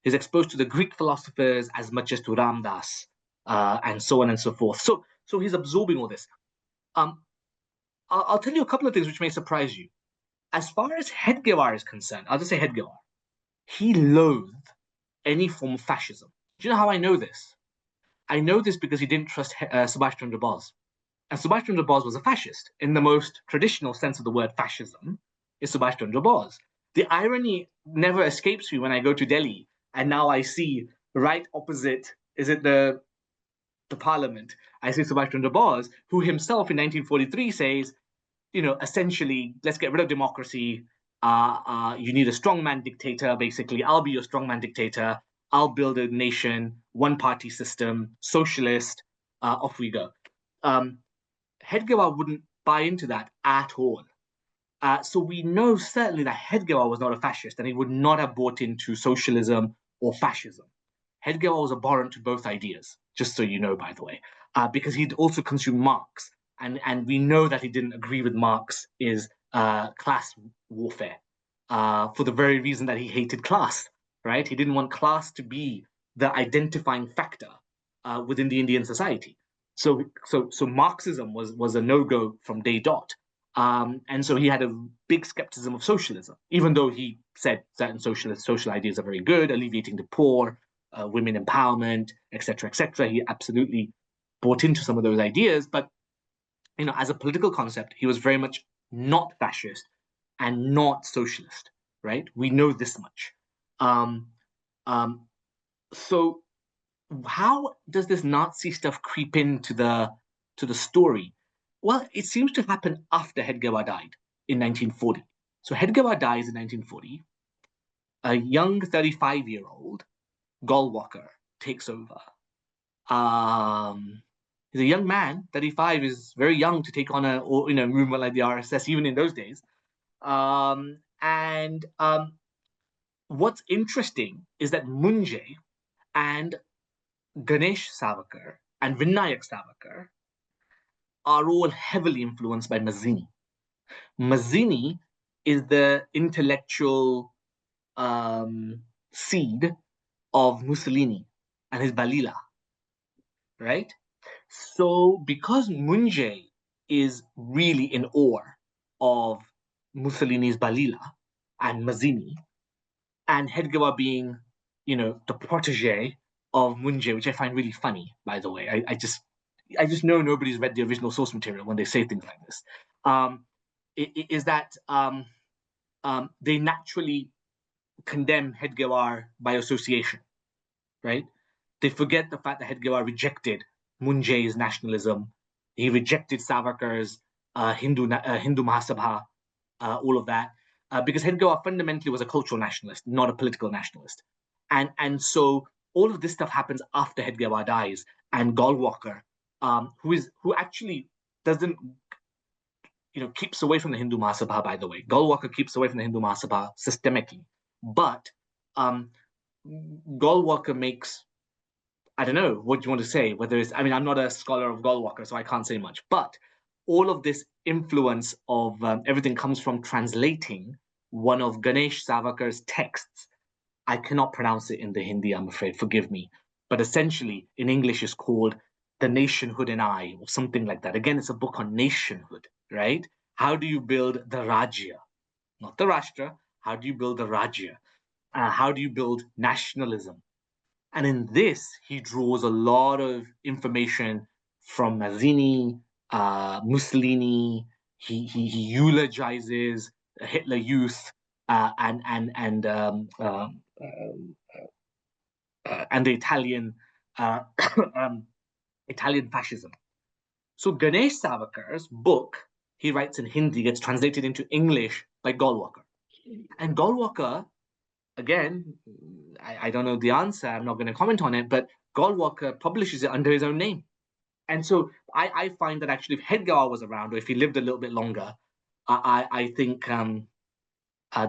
He's exposed to the Greek philosophers as much as to Ramdas, and so on and so forth. So he's absorbing all this. Um, I'll tell you a couple of things which may surprise you. As far as Hedgewar is concerned, I'll just say Hedgewar. He loathed any form of fascism. Do you know how I know this? I know this because he didn't trust Subhash Chandra Bose. And Subhash Chandra Bose was a fascist. In the most traditional sense of the word fascism, is Subhash Chandra Bose. The irony never escapes me when I go to Delhi and now I see right opposite, is it the parliament? I see Subhash Chandra Bose, who himself in 1943 says, essentially, let's get rid of democracy. You need a strongman dictator, basically. I'll be your strongman dictator. I'll build a nation, one party system, socialist. Off we go. Hedgewar wouldn't buy into that at all. So we know certainly that Hedgewar was not a fascist, and he would not have bought into socialism or fascism. Hedgewar was abhorrent to both ideas, just so you know, by the way, because he'd also consumed Marx, and we know that he didn't agree with Marx is class warfare, for the very reason that he hated class, right? He didn't want class to be the identifying factor within the Indian society. So Marxism was a no go from day dot. And so he had a big skepticism of socialism, even though he said certain social ideas are very good, alleviating the poor, women empowerment, etc., etc. He absolutely bought into some of those ideas, but as a political concept, he was very much not fascist and not socialist. Right? We know this much. Um, um, so how does this Nazi stuff creep into the story? Well, it seems to happen after Hedgewar died in 1940. So Hedgewar dies in 1940. A young 35-year-old Gallwalker takes over. Um, he's a young man. 35 is very young to take on a movement like the RSS, even in those days. And what's interesting is that Munje and Ganesh Savarkar and Vinayak Savarkar are all heavily influenced by Mazzini. Mazzini is the intellectual seed of Mussolini and his Balila, right? So because Munje is really in awe of Mussolini's Balila and Mazzini, and Hedgewar being, the protege of Munje, which I find really funny, by the way. I just know nobody's read the original source material when they say things like this. Is that they naturally condemn Hedgewar by association, right? They forget the fact that Hedgewar rejected Munje's nationalism. He rejected Savarkar's Hindu Mahasabha, all of that, because Hedgewar fundamentally was a cultural nationalist, not a political nationalist. And so all of this stuff happens after Hedgewar dies, and Gallwalker, who actually doesn't, keeps away from the Hindu Mahasabha, by the way. Gallwalker keeps away from the Hindu Mahasabha systemically. But um, Gallwalker makes, I don't know what you want to say, whether it's, I mean, I'm not a scholar of Gallwalker, so I can't say much, but all of this influence of everything comes from translating one of Ganesh Savarkar's texts. I cannot pronounce it in the Hindi, I'm afraid, forgive me. But essentially, in English, is called The Nationhood and I, or something like that. Again, it's a book on nationhood, right? How do you build the Rajya? Not the Rashtra. How do you build the Rajya? How do you build nationalism? And in this, he draws a lot of information from Mazzini, Mussolini. He eulogizes Hitler Youth and the uh, um, Italian fascism. So Ganesh Savarkar's book he writes in Hindi gets translated into English by Gallwalker, and Gallwalker again, I don't know the answer. I'm not going to comment on it, but Gallwalker publishes it under his own name. And so I find that actually, if Hedgewar was around, or if he lived a little bit longer, I think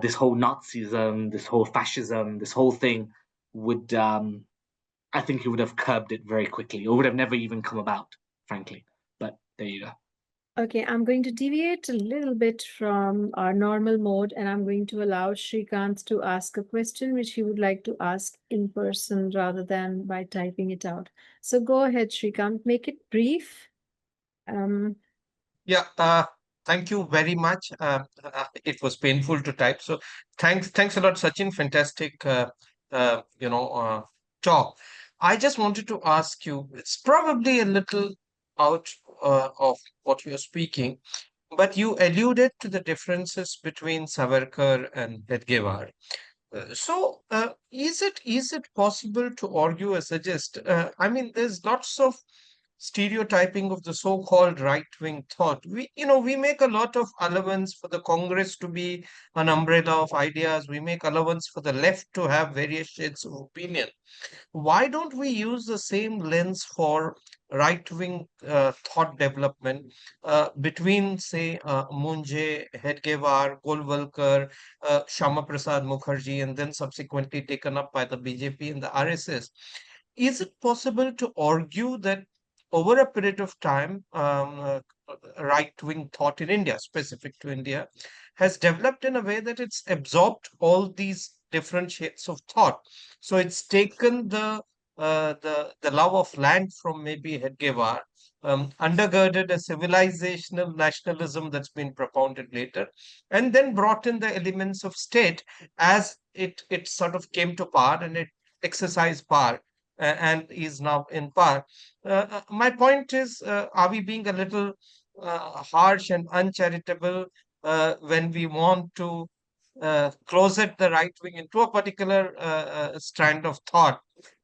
this whole Nazism, this whole fascism, this whole thing would, I think he would have curbed it very quickly, or would have never even come about, frankly. But there you go. Okay, I'm going to deviate a little bit from our normal mode and I'm going to allow Shrikant to ask a question which he would like to ask in person rather than by typing it out. So go ahead, Shrikant, make it brief. Um, Yeah, thank you very much. It was painful to type. So thanks a lot, Sachin. Fantastic, talk. I just wanted to ask you, it's probably a little out of what you're speaking, but you alluded to the differences between Savarkar and Hedgewar. Is it possible to argue or suggest? I mean, there's lots of stereotyping of the so-called right-wing thought. We make a lot of allowance for the Congress to be an umbrella of ideas. We make allowance for the left to have various shades of opinion. Why don't we use the same lens for right-wing thought development between, say, Munje, Hedgewar, Golwalkar, Shama Prasad Mukherjee, and then subsequently taken up by the BJP and the RSS? Is it possible to argue that over a period of time, right-wing thought in India, specific to India, has developed in a way that it's absorbed all these different shades of thought? So it's taken the love of land from maybe Hedgewar, undergirded a civilizational nationalism that's been propounded later, and then brought in the elements of state as it sort of came to power and it exercised power and is now in power. My point is, are we being a little harsh and uncharitable when we want to closet the right wing into a particular strand of thought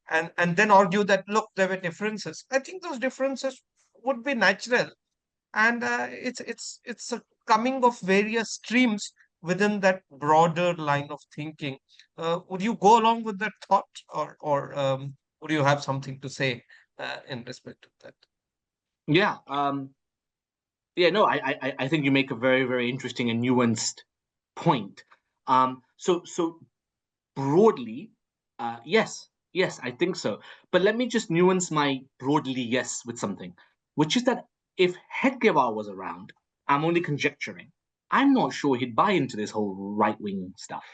and then argue that, look, there were differences. I think those differences would be natural, and it's a coming of various streams within that broader line of thinking. Would you go along with that thought, or would you have something to say in respect to that? Yeah. Yeah. No, I think you make a very, very interesting and nuanced point. So broadly, yes, I think so. But let me just nuance my broadly yes with something, which is that if Hedgewar was around, I'm only conjecturing. I'm not sure he'd buy into this whole right wing stuff.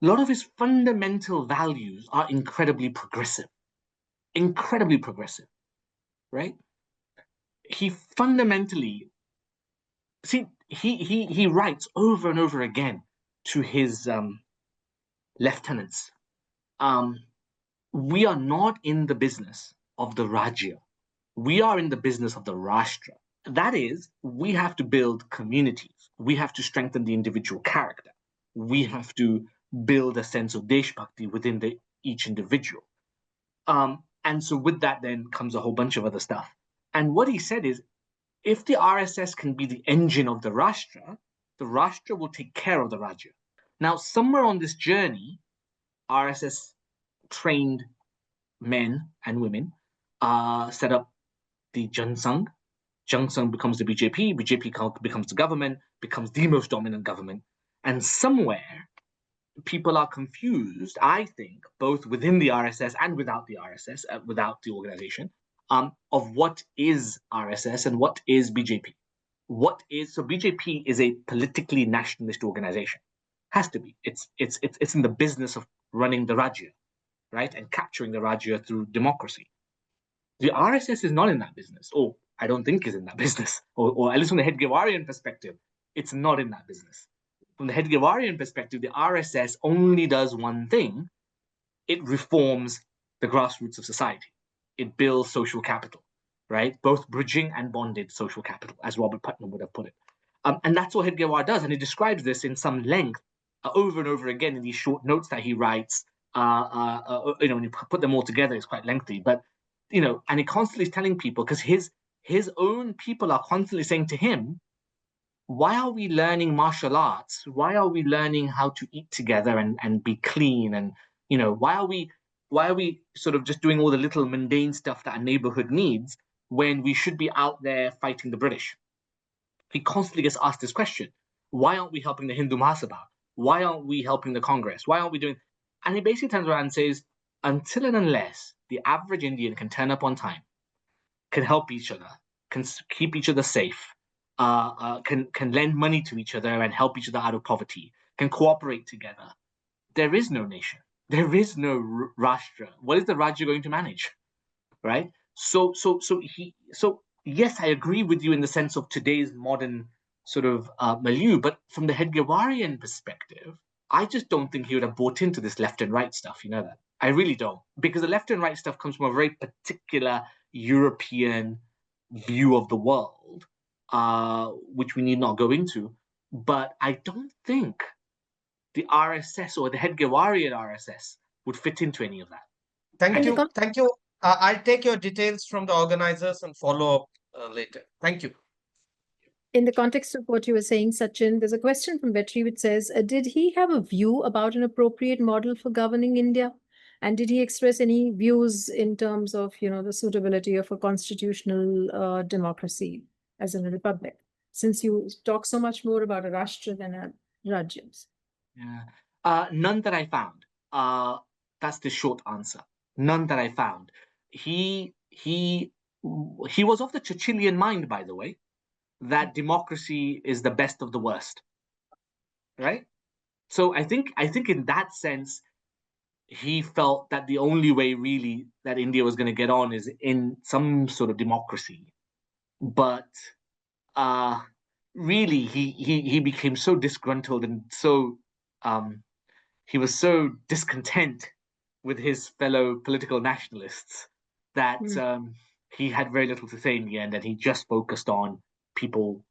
A lot of his fundamental values are incredibly progressive, right? He fundamentally see he writes over and over again to his lieutenants. Um, we are not in the business of the Rajya. We are in the business of the Rashtra. That is, we have to build communities. We have to strengthen the individual character. We have to build a sense of Deshbhakti within each individual. And so with that then comes a whole bunch of other stuff. And what he said is, if the RSS can be the engine of the Rashtra will take care of the Rajya. Now, somewhere on this journey, RSS trained men and women set up the Jansang. Jansang becomes the BJP. BJP becomes the government, becomes the most dominant government. And somewhere, people are confused, I think, both within the RSS and without the RSS, without the organization, of what is RSS and what is BJP. So BJP is a politically nationalist organization. Has to be. It's in the business of running the Rajya, right, and capturing the Rajya through democracy. The RSS is not in that business, or I don't think is in that business, or at least from the Hedgewarian perspective, it's not in that business. From the Hedgewarian perspective, the RSS only does one thing: it reforms the grassroots of society. It builds social capital, right? Both bridging and bonded social capital, as Robert Putnam would have put it. And that's what Hedgewar does. And he describes this in some length over and over again in these short notes that he writes. When you put them all together, it's quite lengthy. But, and he constantly is telling people, because his own people are constantly saying to him, why are we learning martial arts? Why are we learning how to eat together and be clean? And, why are we sort of just doing all the little mundane stuff that a neighborhood needs when we should be out there fighting the British? He constantly gets asked this question. Why aren't we helping the Hindu Mahasabha? Why aren't we helping the Congress? Why aren't we doing... And he basically turns around and says, until and unless the average Indian can turn up on time, can help each other, can keep each other safe, can lend money to each other and help each other out of poverty, can cooperate together, there is no nation. There is no Rashtra. What is the Rajya going to manage, right? So yes, I agree with you in the sense of today's modern sort of milieu, but from the Hedgewarian perspective, I just don't think he would have bought into this left and right stuff. You know that? I really don't, because the left and right stuff comes from a very particular European view of the world, which we need not go into. But I don't think the RSS or the Hedgewarian RSS would fit into any of that. Thank you. Thank you. I'll take your details from the organizers and follow up later. Thank you. In the context of what you were saying, Sachin, there's a question from Vetri which says, did he have a view about an appropriate model for governing India? And did he express any views in terms of, the suitability of a constitutional democracy as in a republic? Since you talk so much more about a Rashtra than a Rajyams. Yeah. None that I found. That's the short answer. None that I found. He was of the Churchillian mind, by the way, that democracy is the best of the worst, right? So I think in that sense, he felt that the only way really that India was going to get on is in some sort of democracy. But really, he became so disgruntled and so he was so discontent with his fellow political nationalists that he had very little to say in the end, and he just focused on people,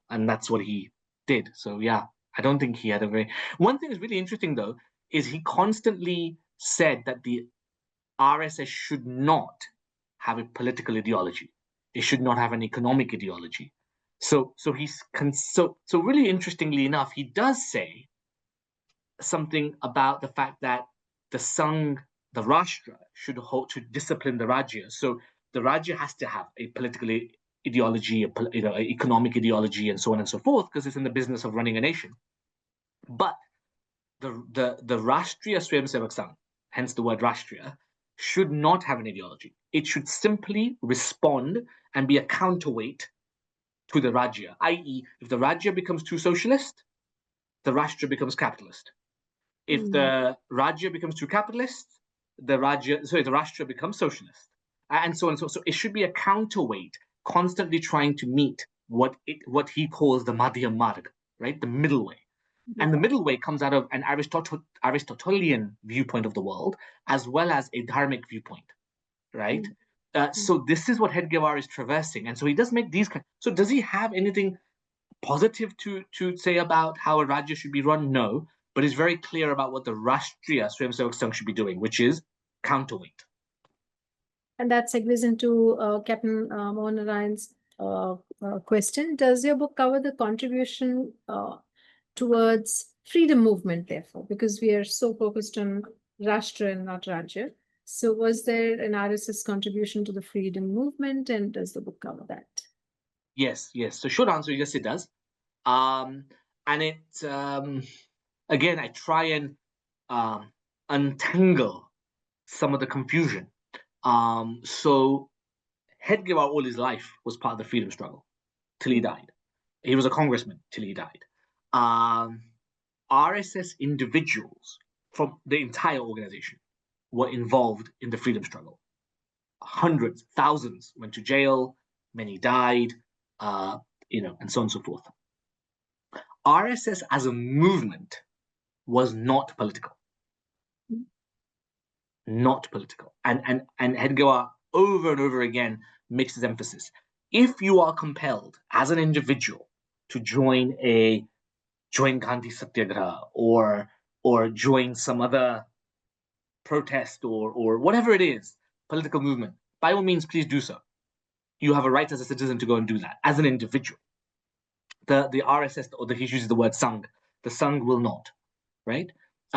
and that's what he did. So yeah, I don't think he had a very... One thing that's really interesting though is he constantly said that the RSS should not have a political ideology. It should not have an economic ideology. So really interestingly enough, he does say something about the fact that the Sangh, the Rashtra, should hold to discipline the Rajya. So the Rajya has to have a political ideology, an economic ideology, and so on and so forth, because it's in the business of running a nation. But the Rashtriya Swayamsevak Sangh, hence the word Rashtriya, should not have an ideology. It should simply respond and be a counterweight to the Rajya, i.e., if the Rajya becomes too socialist, the Rashtra becomes capitalist. If the Rajya becomes too capitalist, the Rashtra becomes socialist, and so on and so. So it should be a counterweight, constantly trying to meet what he calls the Madhyam Marg, right, the middle way. And the middle way comes out of an Aristotelian viewpoint of the world, as well as a dharmic viewpoint, right? So this is what Hedgewar is traversing, and so he does make these. So does he have anything positive to say about how a Rajya should be run? No, but he's very clear about what the Rashtriya Swayamsevak Sangh should be doing, which is counterweight. And that segues into Captain Mohan Narayan's question. Does your book cover the contribution towards freedom movement, therefore, because we are so focused on Rashtra and not Rajya? So was there an RSS contribution to the freedom movement, and does the book cover that? Yes. So short answer, yes, it does. And it, again, I try and untangle some of the confusion. So Hedgewar all his life was part of the freedom struggle till he died. He was a congressman till he died. RSS individuals from the entire organization were involved in the freedom struggle. Hundreds, thousands went to jail, many died, and so on and so forth. RSS as a movement was not political. Not political. And Hedgewar over and over again makes his emphasis. If you are compelled as an individual to join Gandhi Satyagraha or join some other protest or whatever it is, political movement, by all means, please do so. You have a right as a citizen to go and do that as an individual. The RSS, or he uses the word Sangh, the Sangh will not, right?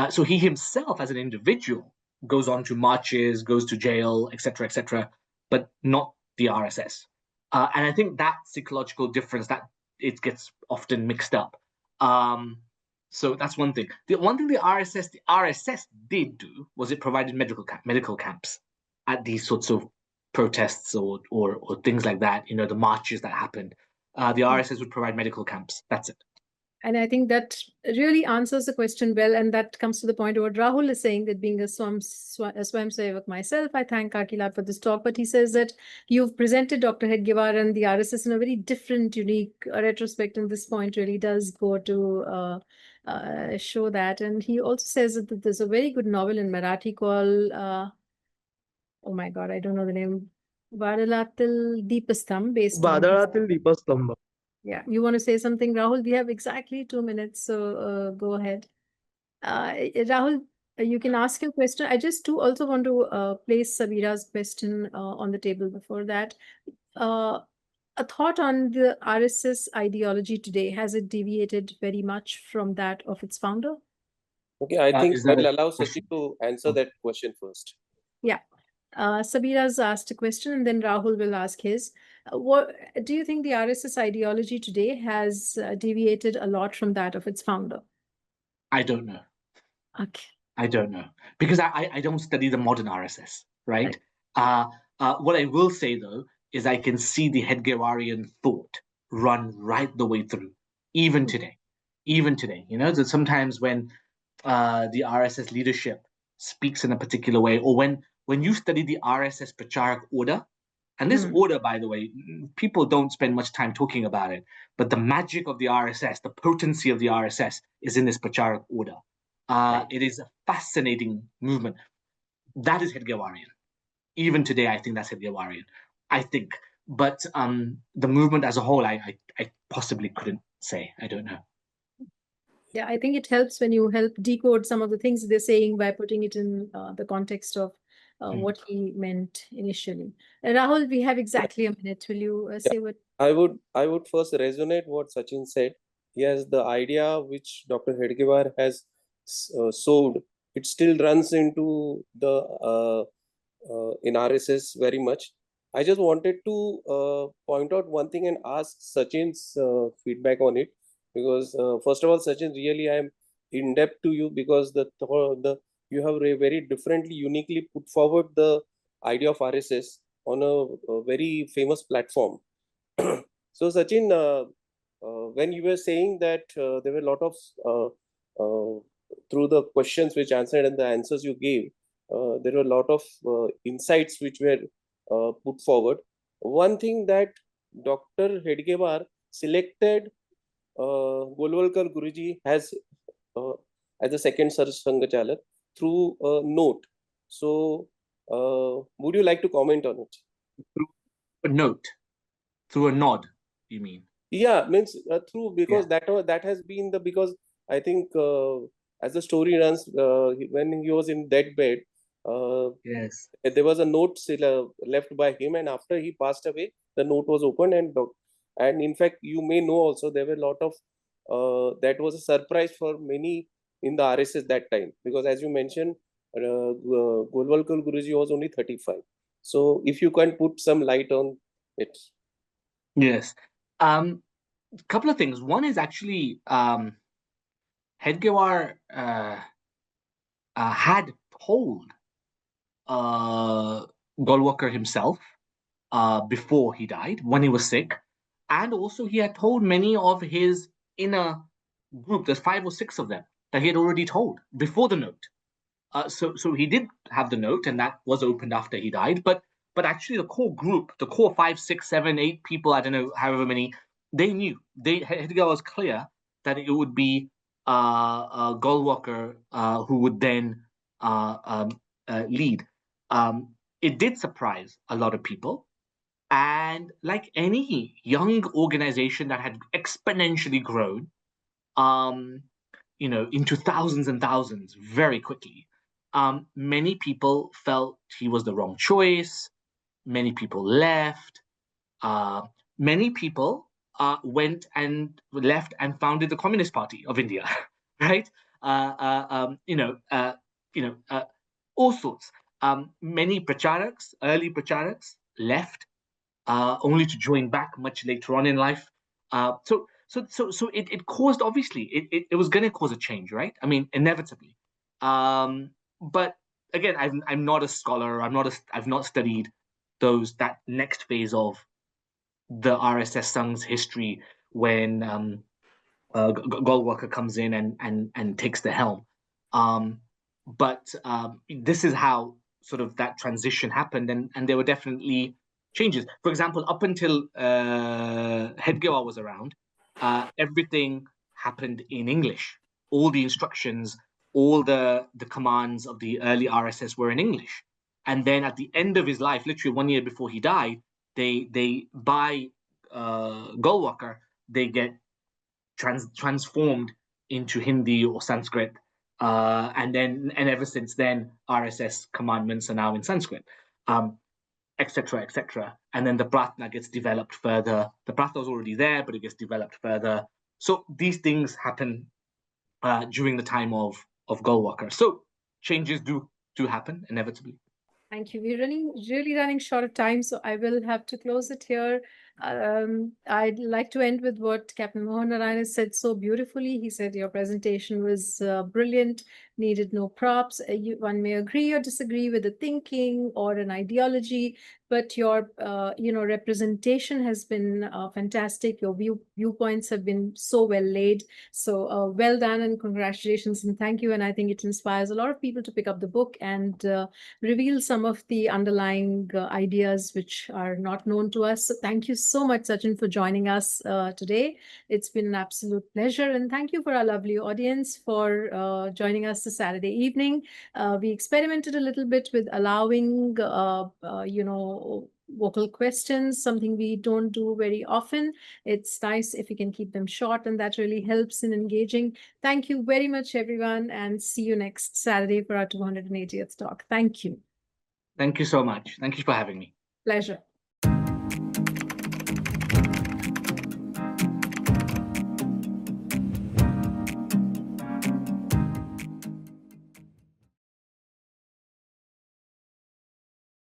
So he himself as an individual goes on to marches, goes to jail, etc., but not the RSS. And I think that psychological difference, that it gets often mixed up. So that's one thing. The one thing the RSS did do was it provided medical camps at these sorts of protests or things like that. The marches that happened. The RSS would provide medical camps. That's it. And I think that really answers the question well. And that comes to the point of what Rahul is saying, that being a Swayamsevak myself, I thank Khaki for this talk. But he says that you've presented Dr. Hedgewar and the RSS in a very different, unique retrospect. And this point really does go to show that. And he also says that there's a very good novel in Marathi called, oh my God, I don't know the name, Vadalatil Deepastham, based on... Vadalatil Deepastambha. Yeah, you want to say something, Rahul? We have exactly 2 minutes, so go ahead. Rahul, you can ask your question. I just also want to place Sabira's question on the table before that. A thought on the RSS ideology today. Has it deviated very much from that of its founder? Okay, I think we'll allow Sachin to answer that question first. Yeah. Sabira's asked a question and then Rahul will ask his. What do you think the RSS ideology today has deviated a lot from that of its founder? I don't know. Okay. I don't know because I don't study the modern RSS, right? What I will say though is I can see the Hedgewarian thought run right the way through, even today. That sometimes when the RSS leadership speaks in a particular way, or when you study the RSS Pracharak order, and this order, by the way, people don't spend much time talking about it, but the magic of the RSS, the potency of the RSS is in this Pracharak order. It is a fascinating movement. That is Hedgewarian. Even today, I think that's Hedgewarian. I think. But the movement as a whole, I possibly couldn't say. I don't know. Yeah, I think it helps when you help decode some of the things they're saying by putting it in the context of what he meant initially. Rahul, we have exactly a minute. Will you Yeah. say what? I would first resonate what Sachin said. Yes, the idea which Dr. Hedgewar has sowed, it still runs into the in RSS very much. I just wanted to point out one thing and ask Sachin's feedback on it, because first of all, Sachin, really I am in depth to you, because the you have very differently, uniquely put forward the idea of RSS on a very famous platform. So, Sachin, when you were saying that there were a lot of through the questions which answered and the answers you gave, there were a lot of insights which were put forward. One thing that Dr. Hedgewar selected Golwalkar Guruji uh, as a second Sangachalak through a note. So, would you like to comment on it? Through a note, through a nod, you mean? Yeah, means through, because that has been the, because I think as the story runs, when he was in deathbed, Yes. there was a note still left by him, and after he passed away, the note was opened, and in fact, you may know also there were a lot of that was a surprise for many in the RSS that time, because as you mentioned, Golwalkar Guruji was only 35. So if you can put some light on it. Yes. Couple of things. One is actually Hedgewar had told Golwalkar himself before he died, when he was sick, and also he had told many of his inner group. There's 5 or 6 of them that he had already told before the note. So he did have the note, and that was opened after he died. But actually, the core group, the core 5, 6, 7, 8 people, I don't know, however many, they knew. Hedgewar was clear that it would be Golwalkar who would then lead. It did surprise a lot of people, and like any young organization that had exponentially grown, um, into thousands and thousands very quickly. Many people felt he was the wrong choice. Many people left. Uh, Many people went and left and founded the Communist Party of India, right? Uh, uh, um, you know, uh, you know, all sorts. Many pracharaks, early pracharaks, left only to join back much later on in life. So it caused, obviously it was going to cause a change, right? I mean, inevitably. But again, I'm not a scholar. I've not studied that next phase of the RSS Sangh's history when Golwalkar comes in and takes the helm. Um, but this is how sort of that transition happened, and there were definitely changes. For example, up until Hedgewar was around, everything happened in English. All the instructions, all the commands of the early RSS were in English. And then at the end of his life, literally 1 year before he died, they by Golwalkar, they get transformed into Hindi or Sanskrit, and ever since then, RSS commandments are now in Sanskrit, etc., etc. And then the Pratna gets developed further. The Pratna was already there, but it gets developed further. So these things happen during the time of Golwalkar. So changes do happen inevitably. Thank you. We're really running short of time, so I will have to close it here. I'd like to end with what Captain Mohan Narayan said so beautifully. He said your presentation was brilliant, needed no props. One may agree or disagree with the thinking or an ideology, but your representation has been fantastic. Your viewpoints have been so well laid. So well done and congratulations and thank you. And I think it inspires a lot of people to pick up the book and reveal some of the underlying ideas which are not known to us. So thank you so much, Sachin, for joining us today. It's been an absolute pleasure. And thank you for our lovely audience for joining us this Saturday evening. We experimented a little bit with allowing, vocal questions, something we don't do very often. It's nice if we can keep them short, and that really helps in engaging. Thank you very much, everyone, and see you next Saturday for our 280th talk. Thank you. Thank you so much. Thank you for having me. Pleasure.